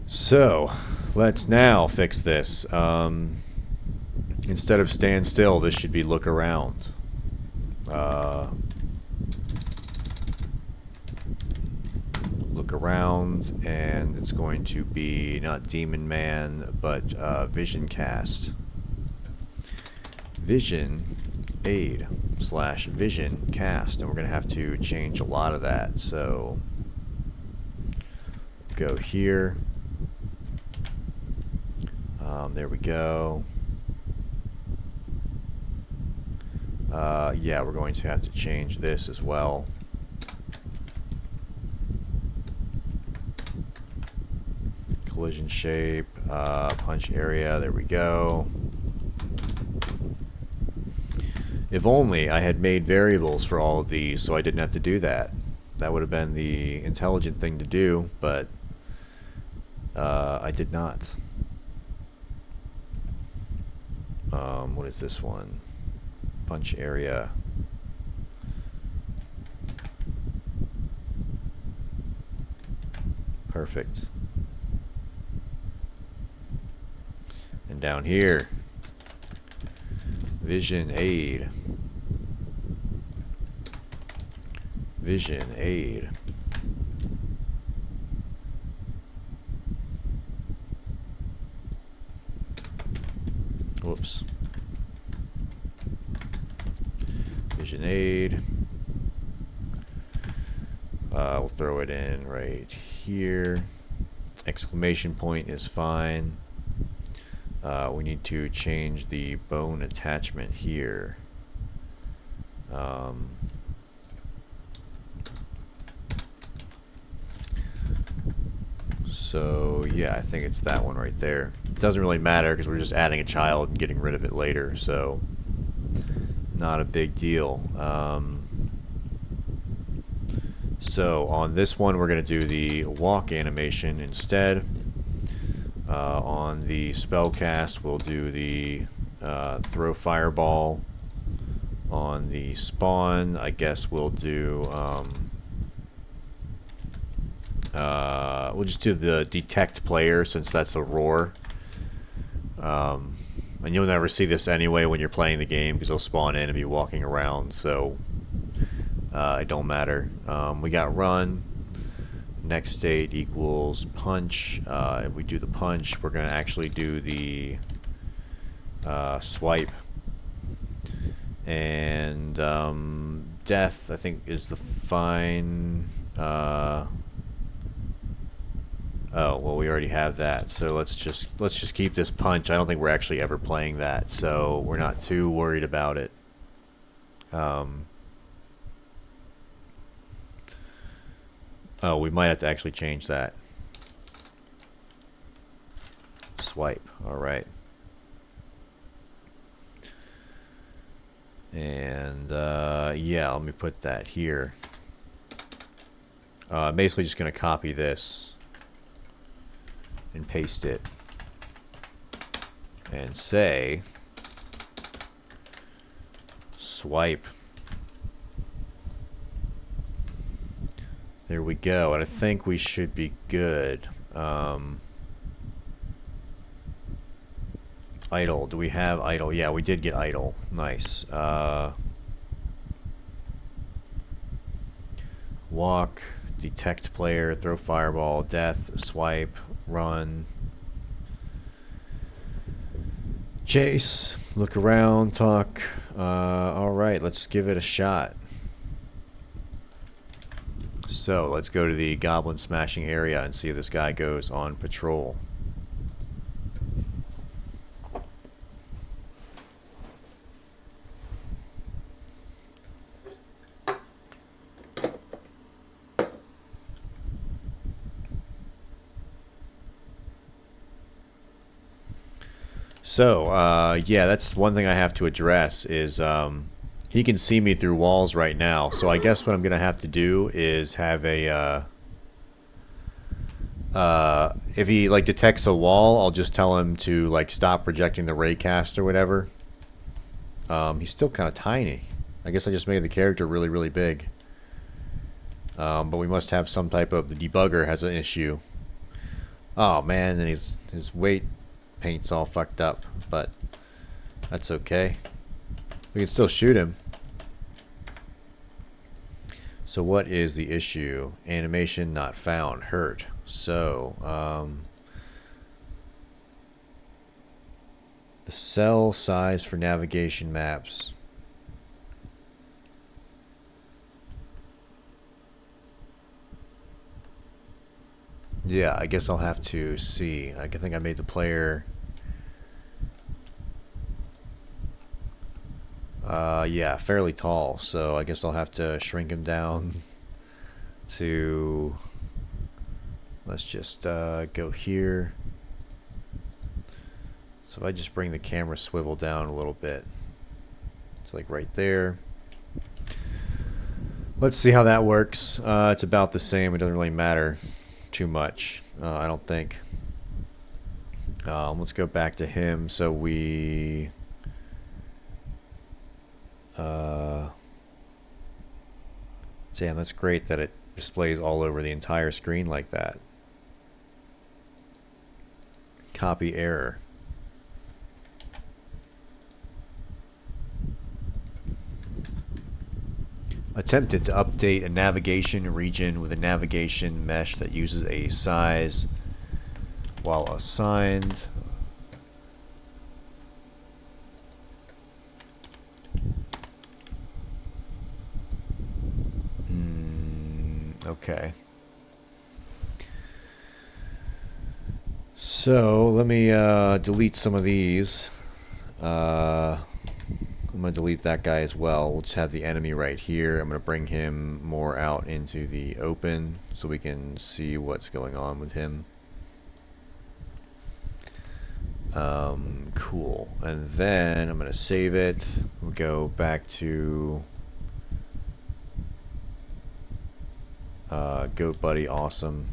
So let's now fix this. Instead of stand still, this should be look around. Look around, and it's going to be not Demon Man, but Vision Cast. Vision aid / Vision Cast, and we're going to have to change a lot of that. So go here. There we go. Yeah, we're going to have to change this as well. Collision shape, punch area, there we go. If only I had made variables for all of these so I didn't have to do that. That would have been the intelligent thing to do, but I did not. What is this one? Punch area. Perfect. And down here, Vision aid. Vision aid. Whoops. Vision aid. We'll throw it in right here. Exclamation point is fine. We need to change the bone attachment here. So yeah, I think it's that one right there. It doesn't really matter because we're just adding a child and getting rid of it later, so not a big deal. So on this one, we're going to do the walk animation instead. On the spell cast, we'll do the throw fireball. On the spawn, I guess we'll do we'll just do the detect player, since that's a roar. And you'll never see this anyway when you're playing the game because they'll spawn in and be walking around, so it don't matter. We got run. Next state equals punch. If we do the punch, we're going to actually do the swipe. And death, I think, is the fine. Oh, well, we already have that, so let's just keep this punch. I don't think we're actually ever playing that, so we're not too worried about it. Oh, we might have to actually change that. Swipe. All right. And yeah, let me put that here. Basically just going to copy this and paste it and say swipe. There we go, and I think we should be good. Idle. Do we have idle? Yeah, we did get idle. Nice. Walk, detect player, throw fireball, death, swipe, run, chase, look around, talk. Alright, let's give it a shot. So, let's go to the goblin smashing area and see if this guy goes on patrol. So, yeah, that's one thing I have to address is, he can see me through walls right now, so I guess what I'm gonna have to do is have a, if he, like, detects a wall, I'll just tell him to, like, stop projecting the raycast or whatever. He's still kind of tiny. I guess I just made the character really, really big. But we must have some type of, the debugger has an issue. Oh, man, and his weight paint's all fucked up, but that's okay. We can still shoot him. So what is the issue? Animation not found. Hurt. So, the cell size for navigation maps. Yeah, I guess I'll have to see. I think I made the player... yeah, fairly tall, so I guess I'll have to shrink him down to... Let's just go here. So if I just bring the camera swivel down a little bit. It's like right there. Let's see how that works. It's about the same. It doesn't really matter too much, I don't think. Let's go back to him. So we... damn, that's great that it displays all over the entire screen like that. Copy error. Attempted to update a navigation region with a navigation mesh that uses a size while assigned. Okay. So let me delete some of these. I'm going to delete that guy as well. We'll just have the enemy right here. I'm going to bring him more out into the open so we can see what's going on with him. Cool. And then I'm going to save it. We'll go back to Goat Buddy, awesome.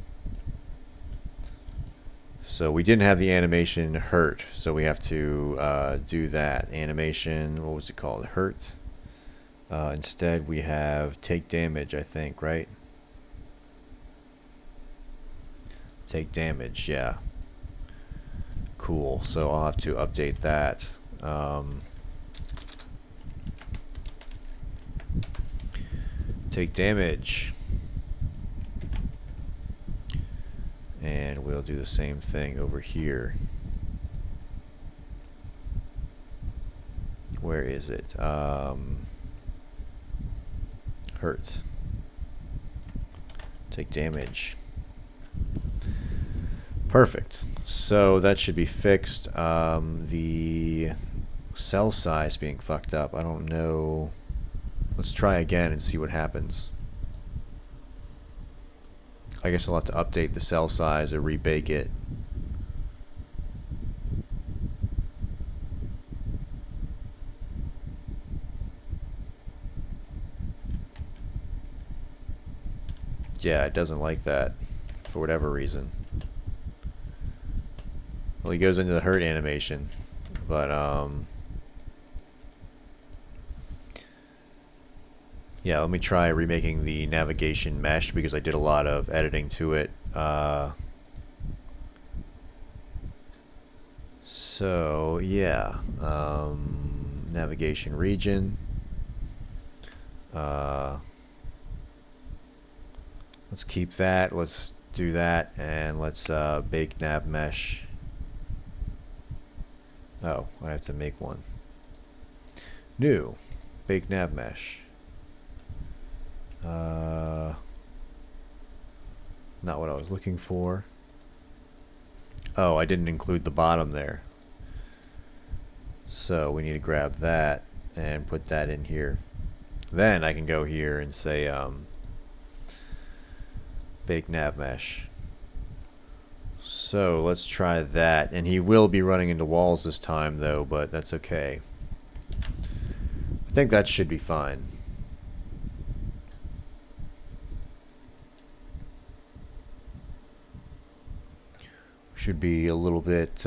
So we didn't have the animation hurt, so we have to do that. Animation, what was it called? Hurt. Instead we have take damage, I think, right? Take damage, yeah. Cool, so I'll have to update that. Take damage. And we'll do the same thing over here. Where is it? Hurt. Take damage. Perfect. So that should be fixed. The cell size being fucked up. I don't know. Let's try again and see what happens. I guess I'll have to update the cell size or rebake it. Yeah, it doesn't like that for whatever reason. Well, he goes into the hurt animation, but yeah, let me try remaking the navigation mesh because I did a lot of editing to it. So yeah, navigation region. Let's keep that. Let's do that, and let's bake nav mesh. Oh, I have to make one. New, bake nav mesh. Not what I was looking for. Oh, I didn't include the bottom there. So we need to grab that and put that in here. Then I can go here and say bake nav mesh. So let's try that, and he will be running into walls this time though, but that's okay. I think that should be fine. Should be a little bit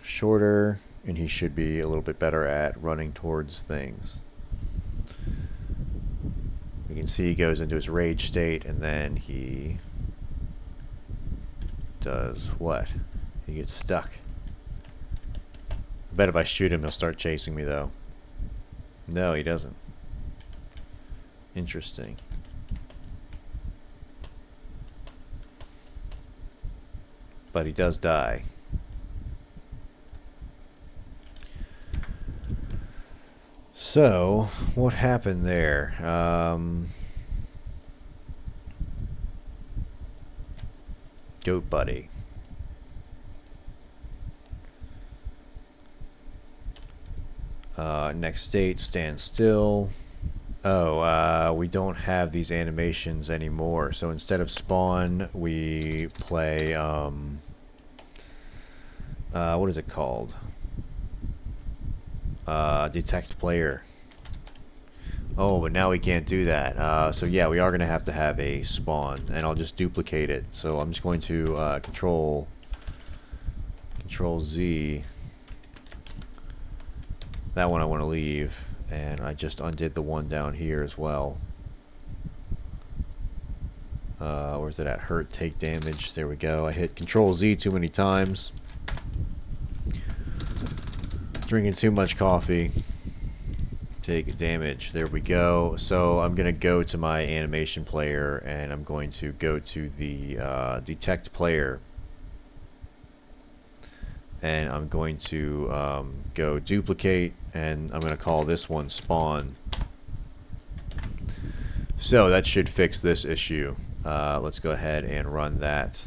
shorter, and he should be a little bit better at running towards things. You can see he goes into his rage state, and then he does what? He gets stuck. I bet if I shoot him, he'll start chasing me, though. No, he doesn't. Interesting. But he does die. So, what happened there? Goat buddy. Next state, stand still. Oh, we don't have these animations anymore. So instead of spawn, we play, what is it called? Detect player. Oh, but now we can't do that. So yeah, we are going to have a spawn, and I'll just duplicate it. So I'm just going to control Z. That one I want to leave, and I just undid the one down here as well. Where's it at? Hurt, take damage. There we go. I hit Control Z too many times. Drinking too much coffee. Take damage. There we go. So I'm going to go to my animation player, and I'm going to go to the detect player. And I'm going to go duplicate, and I'm going to call this one spawn. So that should fix this issue. Let's go ahead and run that.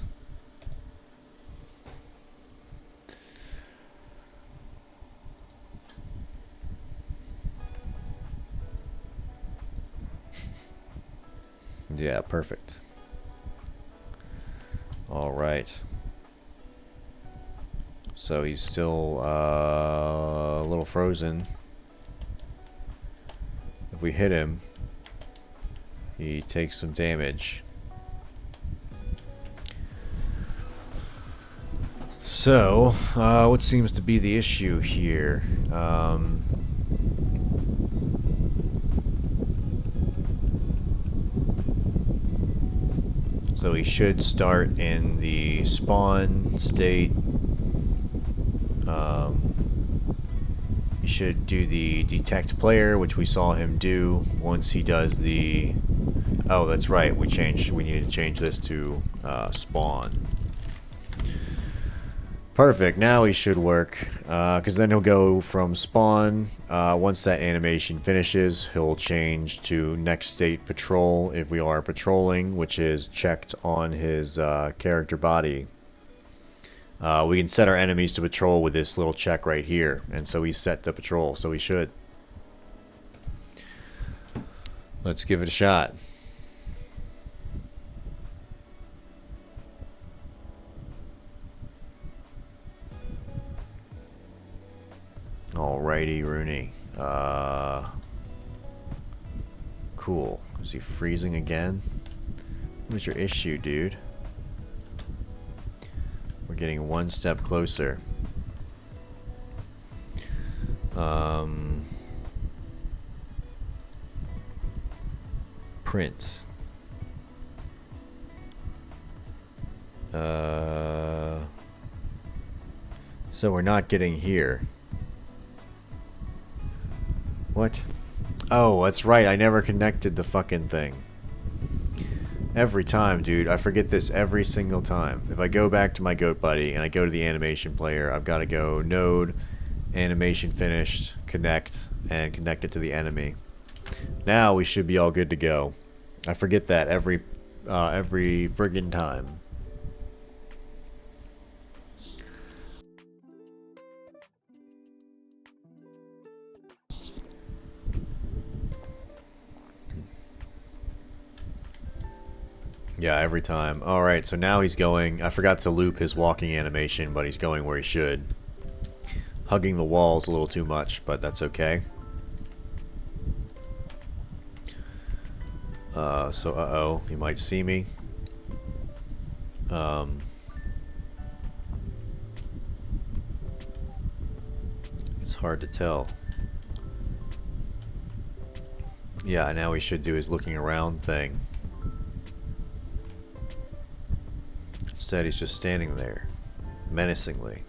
Yeah, perfect. All right. So he's still a little frozen. If we hit him, he takes some damage. So, what seems to be the issue here? So he should start in the spawn state. He should do the detect player, which we saw him do once he does the... Oh, that's right. We need to change this to spawn. Perfect. Now he should work, because then he'll go from spawn. Once that animation finishes, he'll change to next state patrol if we are patrolling, which is checked on his character body. We can set our enemies to patrol with this little check right here, and so he's set to patrol, so we should. Let's give it a shot. Alrighty, Rooney. Cool. Is he freezing again? What's your issue, dude? We're getting one step closer. Print. So we're not getting here. What? Oh, that's right. I never connected the fucking thing. Every time, dude. I forget this every single time. If I go back to my goat buddy and I go to the animation player, I've got to go node, animation finished, connect, and connect it to the enemy. Now we should be all good to go. I forget that every friggin' time. Yeah, every time. Alright, so now he's going... I forgot to loop his walking animation, but he's going where he should. Hugging the walls a little too much, but that's okay. Uh-oh, he might see me. It's hard to tell. Yeah, now he should do his looking around thing. Instead, he's just standing there, menacingly.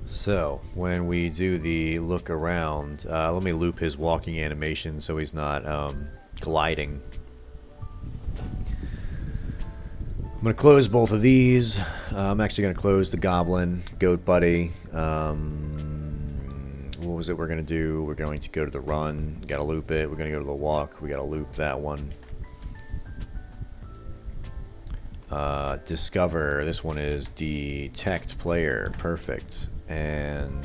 So, when we do the look around, let me loop his walking animation so he's not gliding. I'm going to close both of these. I'm actually going to close the goblin, goat buddy. What was it we're going to do? We're going to go to the run, got to loop it. We're going to go to the walk, we got to loop that one. Discover, this one is detect player, perfect. And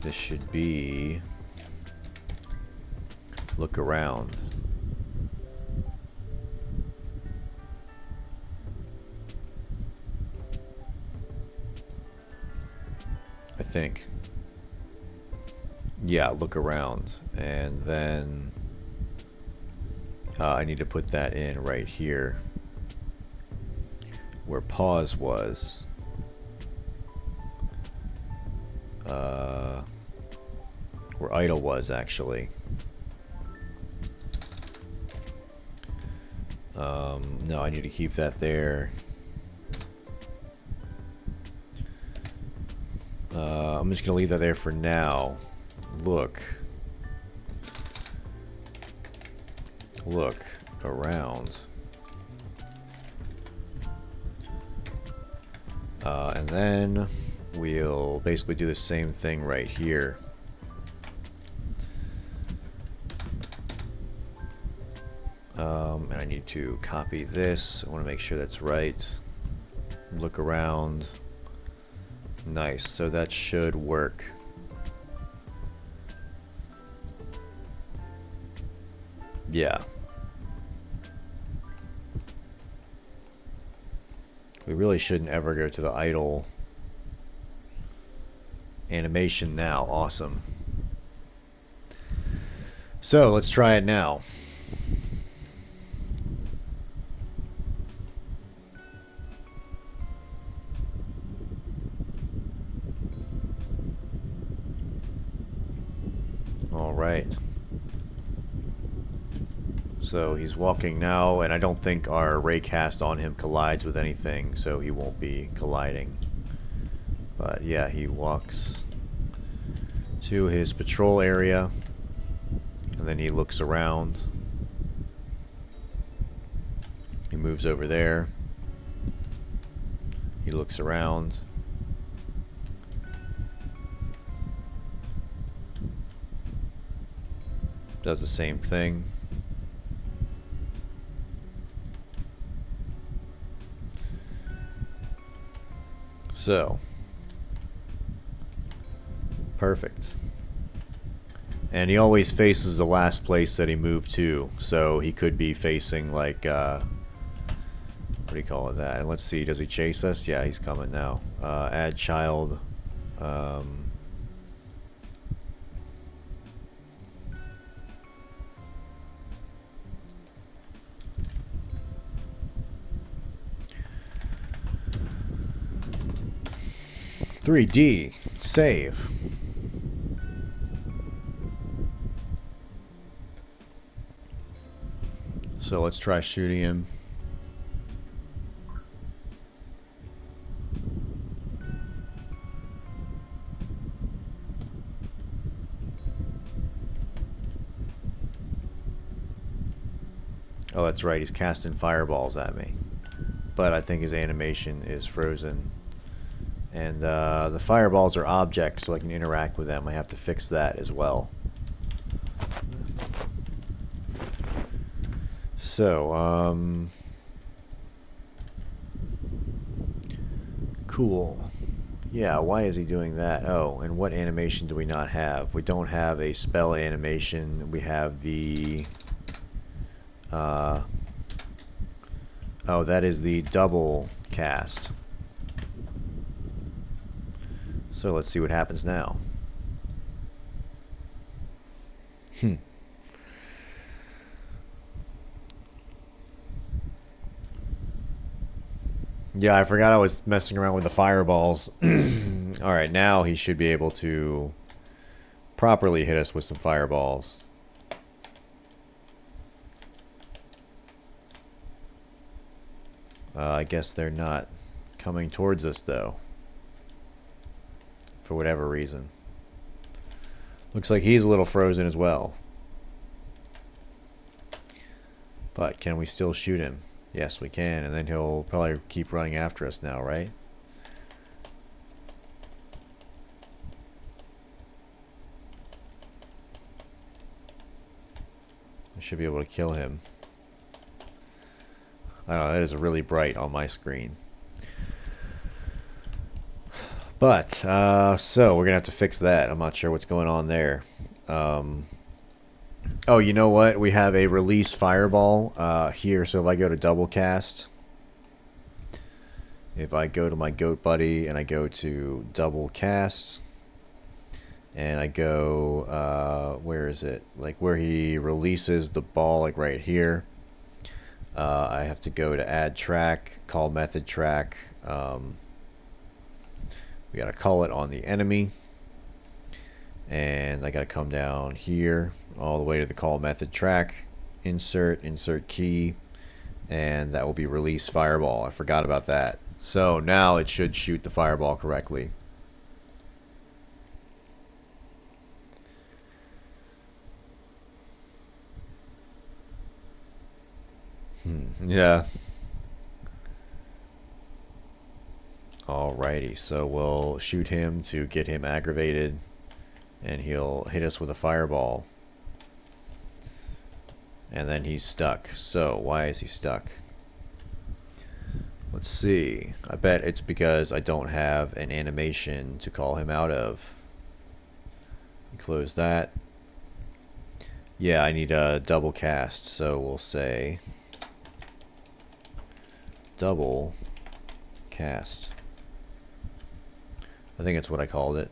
this should be look around. I think. Yeah, look around. And then I need to put that in right here where pause was. Where idle was, actually. No, I need to keep that there. I'm just gonna leave that there for now. Look around. And then we'll basically do the same thing right here. And I need to copy this. I want to make sure that's right. Look around. Nice, so that should work. Yeah. We really shouldn't ever go to the idle animation now. Awesome. So let's try it now. All right. So he's walking now, and I don't think our raycast on him collides with anything, so he won't be colliding. But yeah, he walks to his patrol area, and then he looks around. He moves over there. He looks around. Does the same thing. So, perfect. And he always faces the last place that he moved to, so he could be facing like, what do you call it that? And let's see, does he chase us? Yeah, he's coming now. Add child. 3D. Save. So let's try shooting him. Oh, that's right, he's casting fireballs at me. But I think his animation is frozen. And the fireballs are objects, so I can interact with them. I have to fix that as well. So, cool. Yeah, why is he doing that? Oh, and what animation do we not have? We don't have a spell animation. We have the... oh, that is the double cast. So let's see what happens now. Yeah, I forgot I was messing around with the fireballs. Alright, now he should be able to properly hit us with some fireballs. I guess they're not coming towards us though, for whatever reason. Looks like he's a little frozen as well. But can we still shoot him? Yes, we can, and then he'll probably keep running after us now, right? I should be able to kill him. I don't know, that is really bright on my screen. But, so we're gonna have to fix that. I'm not sure what's going on there. Oh, you know what? We have a release fireball here, so if I go to double cast, if I go to my goat buddy and I go to double cast, and I go, where is it? Like where he releases the ball, like right here. I have to go to add track, call method track. We gotta call it on the enemy. And I gotta come down here all the way to the call method track, insert key, and that will be release fireball. I forgot about that. So now it should shoot the fireball correctly. Yeah. Alrighty, so we'll shoot him to get him aggravated, and he'll hit us with a fireball. And then he's stuck. So, why is he stuck? Let's see. I bet it's because I don't have an animation to call him out of. Close that. Yeah, I need a double cast, so we'll say double cast. I think that's what I called it.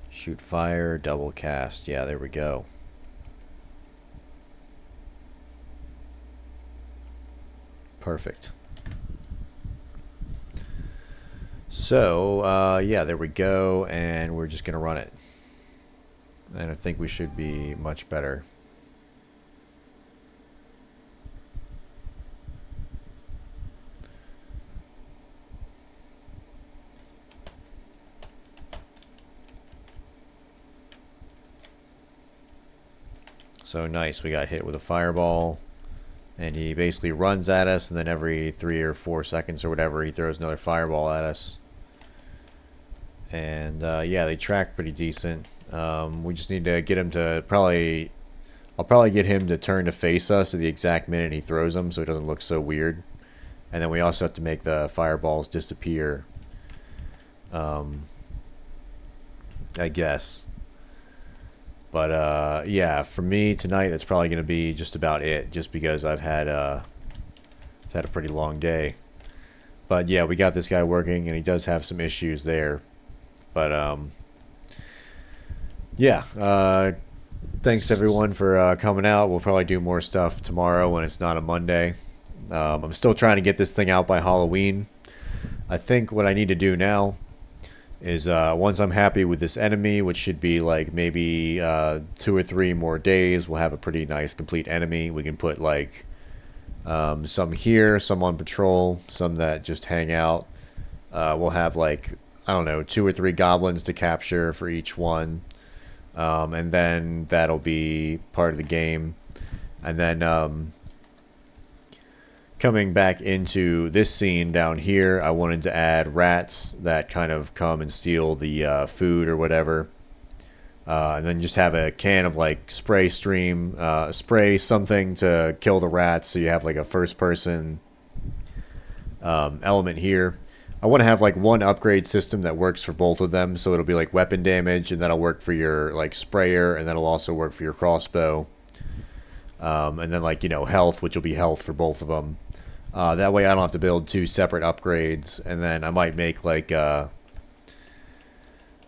Shoot fire, double cast. Yeah, there we go. Perfect. So, yeah, there we go, and we're just gonna run it. And I think we should be much better. So nice, we got hit with a fireball, and he basically runs at us, and then every 3 or 4 seconds or whatever, he throws another fireball at us. And yeah, they track pretty decent. We just need to get him to probably... I'll probably get him to turn to face us at the exact minute he throws them so it doesn't look so weird. And then we also have to make the fireballs disappear. I guess. But yeah, for me tonight that's probably going to be just about it, just because I've had a pretty long day. But yeah, we got this guy working and he does have some issues there. But yeah, thanks everyone for coming out. We'll probably do more stuff tomorrow when it's not a Monday. I'm still trying to get this thing out by Halloween. I think what I need to do now is once I'm happy with this enemy, which should be like maybe 2 or 3 more days, we'll have a pretty nice complete enemy. We can put like some here, some on patrol, some that just hang out. We'll have like, I don't know, 2 or 3 goblins to capture for each one. And then that'll be part of the game. And then coming back into this scene down here, I wanted to add rats that kind of come and steal the food or whatever. And then just have a can of like spray something to kill the rats, so you have like a first person element here. I want to have like one upgrade system that works for both of them, so it'll be like weapon damage, and that'll work for your like sprayer, and that'll also work for your crossbow. And then like, you know, health, which will be health for both of them. That way I don't have to build 2 separate upgrades. And then I might make like I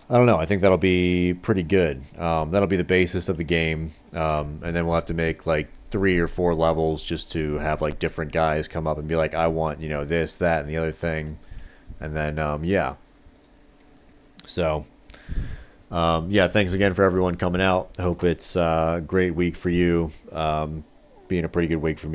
don't know, I think that'll be pretty good. That'll be the basis of the game. And then we'll have to make like 3 or 4 levels just to have like different guys come up and be like, I want, you know, this, that, and the other thing. And then yeah. So yeah, thanks again for everyone coming out. I hope it's a great week for you. Being a pretty good week for me.